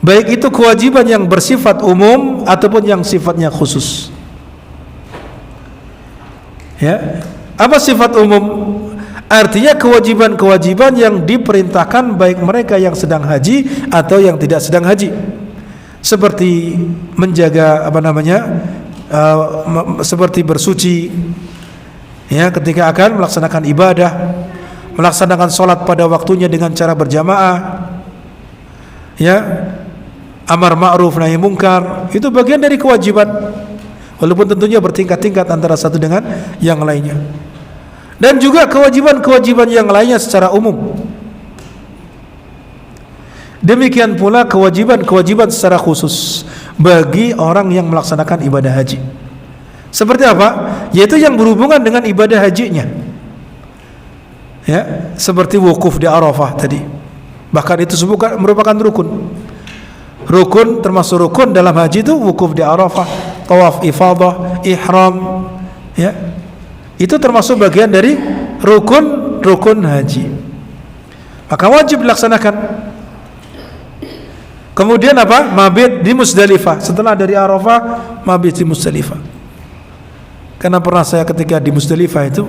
baik itu kewajiban yang bersifat umum ataupun yang sifatnya khusus. Ya, apa sifat umum? Artinya kewajiban-kewajiban yang diperintahkan baik mereka yang sedang haji atau yang tidak sedang haji, seperti menjaga seperti bersuci, ya, ketika akan melaksanakan ibadah, melaksanakan sholat pada waktunya dengan cara berjamaah, ya, amar ma'ruf nahi mungkar, itu bagian dari kewajiban, walaupun tentunya bertingkat-tingkat antara satu dengan yang lainnya. Dan juga kewajiban-kewajiban yang lainnya secara umum. Demikian pula kewajiban-kewajiban secara khusus bagi orang yang melaksanakan ibadah haji. Seperti apa? Yaitu yang berhubungan dengan ibadah hajinya, ya, seperti wukuf di Arafah tadi. Bahkan itu merupakan rukun. Rukun, termasuk rukun dalam haji itu wukuf di Arafah, tawaf ifadah, ihram, ya. Itu termasuk bagian dari rukun haji. Maka wajib dilaksanakan. Kemudian apa? Mabit di Musdalifah. Setelah dari Arafah, mabit di Musdalifah. Karena pernah saya ketika di Musdalifah itu,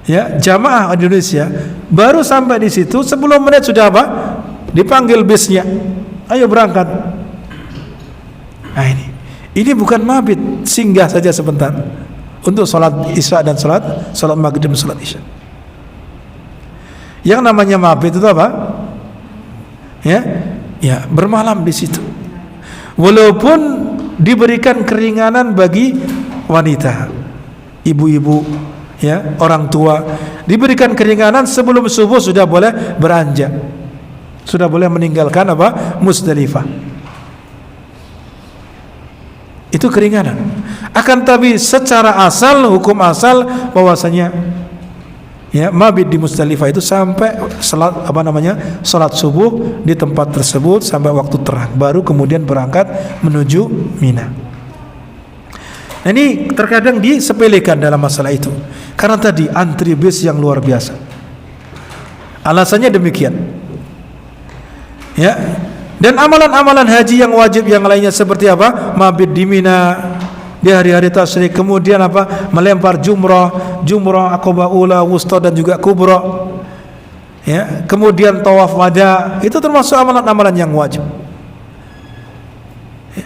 ya, jamaah Indonesia baru sampai di situ 10 menit sudah apa? Dipanggil bisnya. Ayo berangkat. Nah, ini bukan mabit, singgah saja sebentar untuk sholat isya dan sholat maghrib dan sholat isya. Yang namanya mabit itu apa? Ya, bermalam di situ. Walaupun diberikan keringanan bagi wanita, ibu-ibu ya, orang tua diberikan keringanan sebelum subuh sudah boleh beranjak, sudah boleh meninggalkan apa? Musdalifah. Itu keringanan. Akan tapi secara asal, hukum asal bahwasanya ya, mabit di Musdalifah itu sampai salat subuh di tempat tersebut sampai waktu terang, baru kemudian berangkat menuju Mina. Nah, ini terkadang disepelekan dalam masalah itu karena tadi antri bis yang luar biasa. Alasannya demikian. Ya. Dan amalan-amalan haji yang wajib yang lainnya seperti apa? Mabit di Mina di hari-hari tasyrik, kemudian apa? Melempar jumrah Aqabah Ula, Wusta dan juga Kubra. Ya, kemudian tawaf wada, itu termasuk amalan-amalan yang wajib. Ya.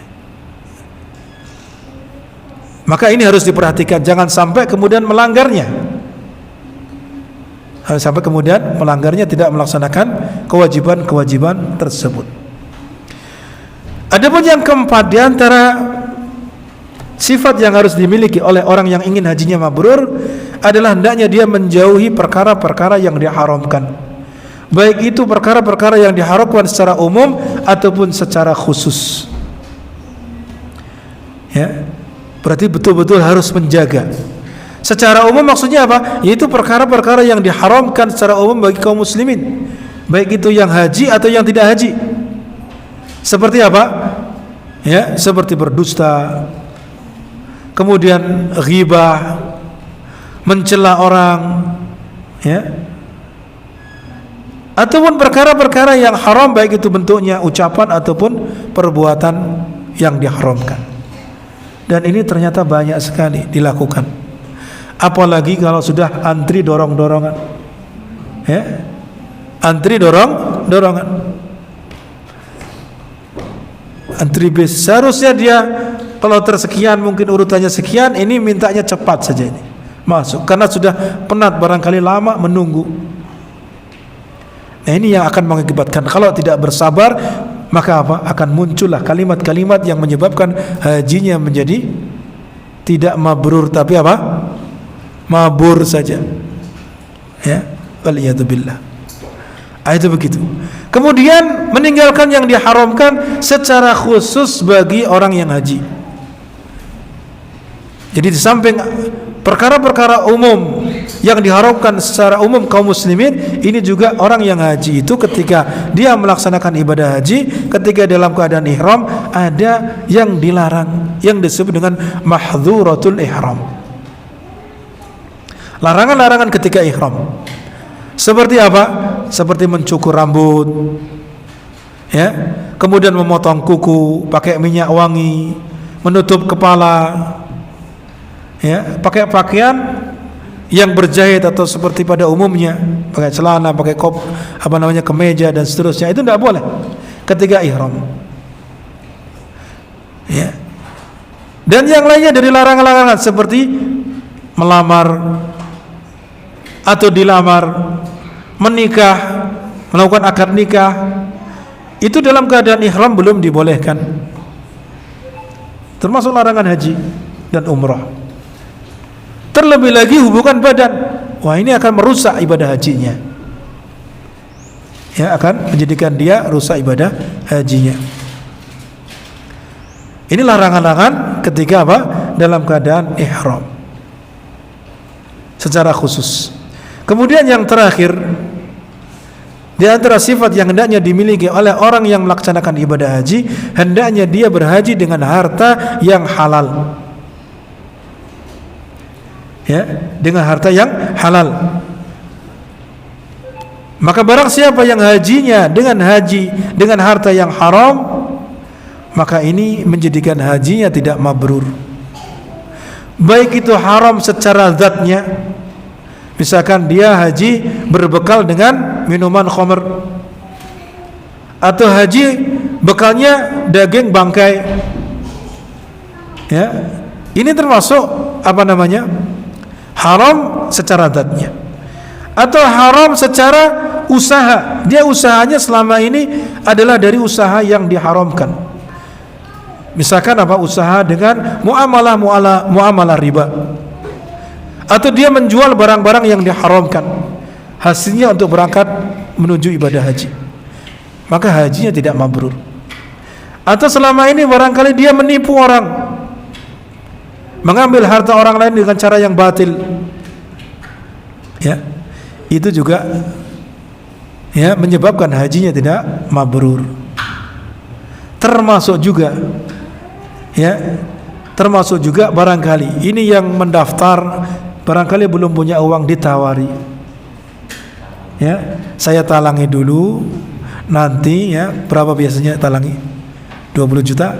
Maka ini harus diperhatikan, jangan sampai kemudian melanggarnya. Harus sampai kemudian melanggarnya, tidak melaksanakan kewajiban-kewajiban tersebut. Adapun yang keempat di antara sifat yang harus dimiliki oleh orang yang ingin hajinya mabrur adalah hendaknya dia menjauhi perkara-perkara yang diharamkan. Baik itu perkara-perkara yang diharamkan secara umum ataupun secara khusus. Ya. Berarti betul-betul harus menjaga. Secara umum maksudnya apa? Yaitu perkara-perkara yang diharamkan secara umum bagi kaum muslimin, baik itu yang haji atau yang tidak haji. Seperti apa? Ya, seperti berdusta, kemudian ghibah, mencela orang, ya, ataupun perkara-perkara yang haram, baik itu bentuknya ucapan ataupun perbuatan yang diharamkan. Dan ini ternyata banyak sekali dilakukan. Apalagi kalau sudah antri dorong-dorongan, ya, antri dorongan. Antri bis, seharusnya dia kalau tersekian mungkin urutannya sekian, ini mintanya cepat saja ini masuk, karena sudah penat barangkali lama menunggu. Nah, ini yang akan mengakibatkan kalau tidak bersabar, maka apa? Akan muncullah kalimat-kalimat yang menyebabkan hajinya menjadi tidak mabrur, tapi apa? Mabur saja. Ya, waliyadzubillah. Itu begitu. Kemudian meninggalkan yang diharamkan secara khusus bagi orang yang haji. Jadi di samping perkara-perkara umum yang diharamkan secara umum kaum muslimin, ini juga orang yang haji itu ketika dia melaksanakan ibadah haji, ketika dalam keadaan ihram, ada yang dilarang, yang disebut dengan mahdhuratul ihram. Larangan-larangan ketika ihram. Seperti apa? Seperti mencukur rambut, ya, kemudian memotong kuku, pakai minyak wangi, menutup kepala, ya, pakai pakaian yang berjahit atau seperti pada umumnya, pakai celana, pakai kemeja dan seterusnya, itu tidak boleh ketika ihram. Ya. Dan yang lainnya dari larangan-larangan seperti melamar atau dilamar, menikah, melakukan akad nikah, itu dalam keadaan ihram belum dibolehkan, termasuk larangan haji dan umrah. Terlebih lagi hubungan badan, wah ini akan merusak ibadah hajinya, ya, akan menjadikan dia rusak ibadah hajinya. Ini larangan-larangan ketika apa? Dalam keadaan ihram secara khusus. Kemudian yang terakhir, di antara sifat yang hendaknya dimiliki oleh orang yang melaksanakan ibadah haji, hendaknya dia berhaji dengan harta yang halal. Ya, dengan harta yang halal. Maka barang siapa yang hajinya dengan harta yang haram, maka ini menjadikan hajinya tidak mabrur. Baik itu haram secara zatnya, misalkan dia haji berbekal dengan minuman khamr, atau haji bekalnya daging bangkai, ya, ini termasuk haram secara zatnya. Atau haram secara usaha, dia usahanya selama ini adalah dari usaha yang diharamkan. Misalkan usaha dengan muamalah riba, atau dia menjual barang-barang yang diharamkan, hasilnya untuk berangkat menuju ibadah haji, maka hajinya tidak mabrur. Atau selama ini barangkali dia menipu orang, mengambil harta orang lain dengan cara yang batil, ya, itu juga ya menyebabkan hajinya tidak mabrur. Termasuk juga barangkali ini yang mendaftar barangkali belum punya uang, ditawari, ya, saya talangi dulu, nanti ya berapa biasanya talangi? 20 juta,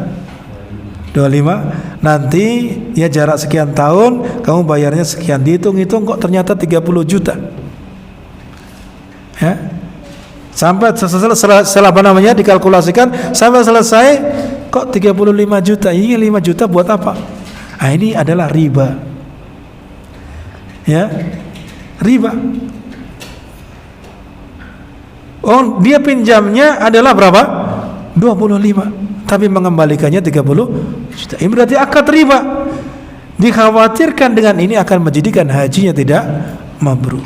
25, nanti ya jarak sekian tahun kamu bayarnya sekian, dihitung-hitung kok ternyata 30 juta, ya, sampai setelah apa namanya dikalkulasikan sampai selesai kok 35 juta. Ini 5 juta buat apa? Nah, ini adalah riba, ya, riba. Oh, dia pinjamnya adalah berapa? 25, tapi mengembalikannya 30 juta. Ini berarti akad riba. Dikhawatirkan dengan ini akan menjadikan hajinya tidak mabrur.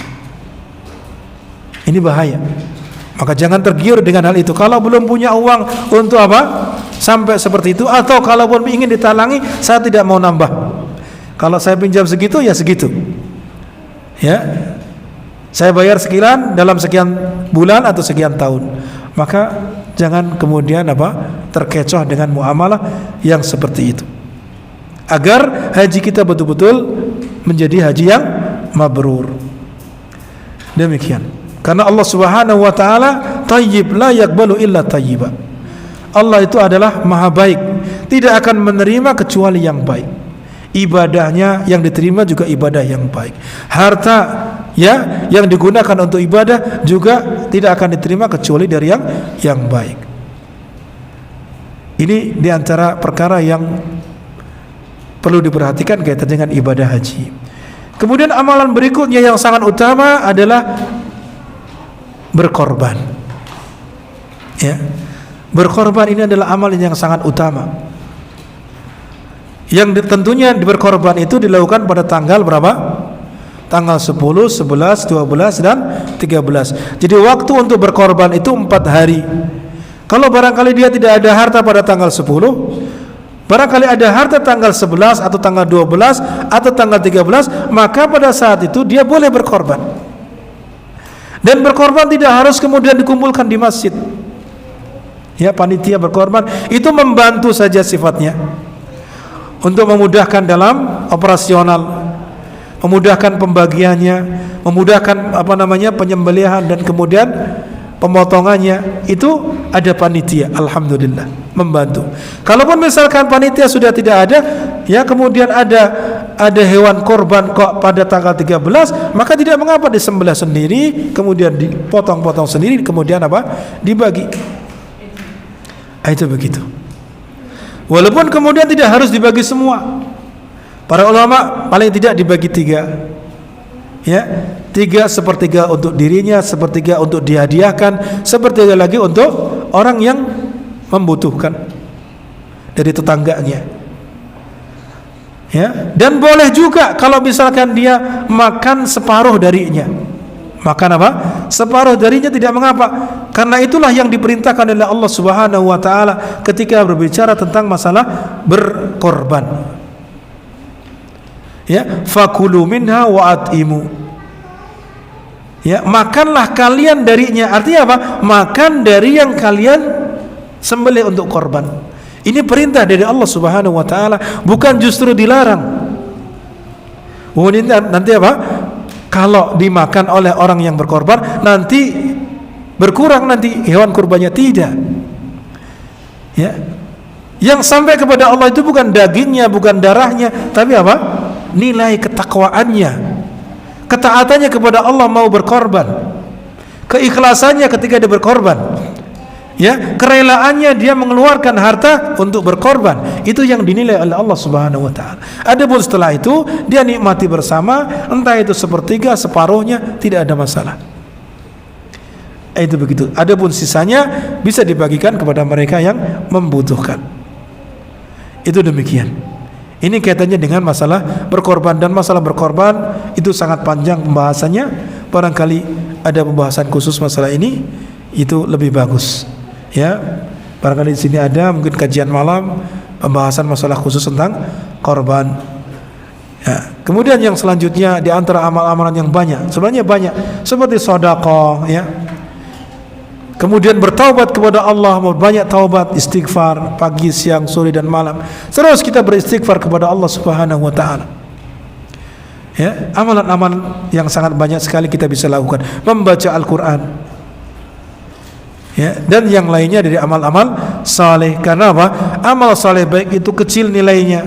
Ini bahaya. Maka jangan tergiur dengan hal itu. Kalau belum punya uang untuk apa? Sampai seperti itu. Atau kalau pun ingin ditalangi, saya tidak mau nambah. Kalau saya pinjam segitu, ya segitu, ya, saya bayar sekian dalam sekian bulan atau sekian tahun. Maka jangan kemudian apa? Terkecoh dengan muamalah yang seperti itu, agar haji kita betul-betul menjadi haji yang mabrur. Demikian. Karena Allah Subhanahu wa taala thayyib la yaqbalu illa thayyiba. Allah itu adalah maha baik, tidak akan menerima kecuali yang baik. Ibadahnya yang diterima juga ibadah yang baik. Harta ya yang digunakan untuk ibadah juga tidak akan diterima kecuali dari yang baik. Ini diantara perkara yang perlu diperhatikan kaitan dengan ibadah haji. Kemudian amalan berikutnya yang sangat utama adalah berkorban. Ya, berkorban ini adalah amalan yang sangat utama. Yang tentunya berkorban itu dilakukan pada tanggal berapa? Tanggal 10, 11, 12 dan 13. Jadi waktu untuk berkorban itu 4 hari. Kalau barangkali dia tidak ada harta pada tanggal 10, barangkali ada harta tanggal 11 atau tanggal 12 atau tanggal 13, maka pada saat itu dia boleh berkorban. Dan berkorban tidak harus kemudian dikumpulkan di masjid. Ya, panitia berkorban itu membantu saja sifatnya untuk memudahkan dalam operasional, memudahkan pembagiannya, memudahkan apa namanya penyembelihan dan kemudian pemotongannya. Itu ada panitia, alhamdulillah, membantu. Kalaupun misalkan panitia sudah tidak ada, ya kemudian ada hewan korban kok pada tanggal 13, maka tidak mengapa disembelih sendiri, kemudian dipotong-potong sendiri, kemudian apa? Dibagi. Itu begitu. Walaupun kemudian tidak harus dibagi semua. Para ulama paling tidak dibagi 3. Ya, 3 sepertiga untuk dirinya, sepertiga untuk dihadiahkan, sepertiga lagi untuk orang yang membutuhkan dari tetangganya. Ya, dan boleh juga kalau misalkan dia makan separuh darinya. Makan apa? Separuh darinya tidak mengapa. Karena itulah yang diperintahkan oleh Allah Subhanahu wa taala ketika berbicara tentang masalah berkorban. Ya, fakulu minha wa at'imu. Ya, makanlah kalian darinya. Artinya apa? Makan dari yang kalian sembelih untuk korban. Ini perintah dari Allah Subhanahu wa taala, bukan justru dilarang. Nanti apa? Kalau dimakan oleh orang yang berkorban, nanti berkurang nanti hewan kurbannya, tidak. Ya. Yang sampai kepada Allah itu bukan dagingnya, bukan darahnya, tapi apa? Nilai ketakwaannya, ketaatannya kepada Allah mau berkorban, keikhlasannya ketika dia berkorban, ya, kerelaannya dia mengeluarkan harta untuk berkorban, itu yang dinilai oleh Allah Subhanahu wa taala. Adapun setelah itu dia nikmati bersama, entah itu sepertiga, separuhnya, tidak ada masalah. Itu begitu. Adapun sisanya bisa dibagikan kepada mereka yang membutuhkan. Itu demikian. Ini kaitannya dengan masalah berkorban, dan masalah berkorban itu sangat panjang pembahasannya. Barangkali ada pembahasan khusus masalah ini, itu lebih bagus. Ya, barangkali di sini ada mungkin kajian malam pembahasan masalah khusus tentang korban. Ya. Kemudian yang selanjutnya di antara amal-amalan yang banyak, sebenarnya banyak, seperti sedekah, ya. Kemudian bertaubat kepada Allah, banyak taubat, istighfar pagi, siang, sore dan malam. Terus kita beristighfar kepada Allah Subhanahu wa taala. Ya, amalan-amalan yang sangat banyak sekali kita bisa lakukan. Membaca Al-Qur'an. Ya, dan yang lainnya dari amal-amal saleh. Karena apa? Amal saleh baik itu kecil nilainya.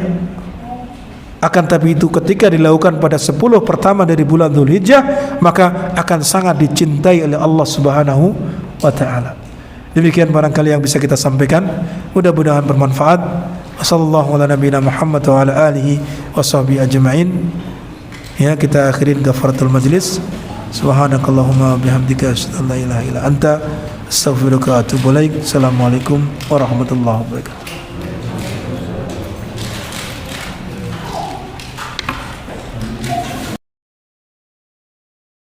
Akan tapi itu ketika dilakukan pada 10 pertama dari bulan Dzulhijjah, maka akan sangat dicintai oleh Allah Subhanahu wa ta'ala. Demikian barangkali yang bisa kita sampaikan, mudah-mudahan bermanfaat. Wassallallahu ala nabiyina Muhammad wa ala alihi washabihi ajma'in. Ya, kita akhirin ghafaratul majlis. Subhanakallahumma bihamdika asyhadu an la ilaha illa anta astaghfiruka wa atubu ilaik. Assalamualaikum warahmatullahi wabarakatuh.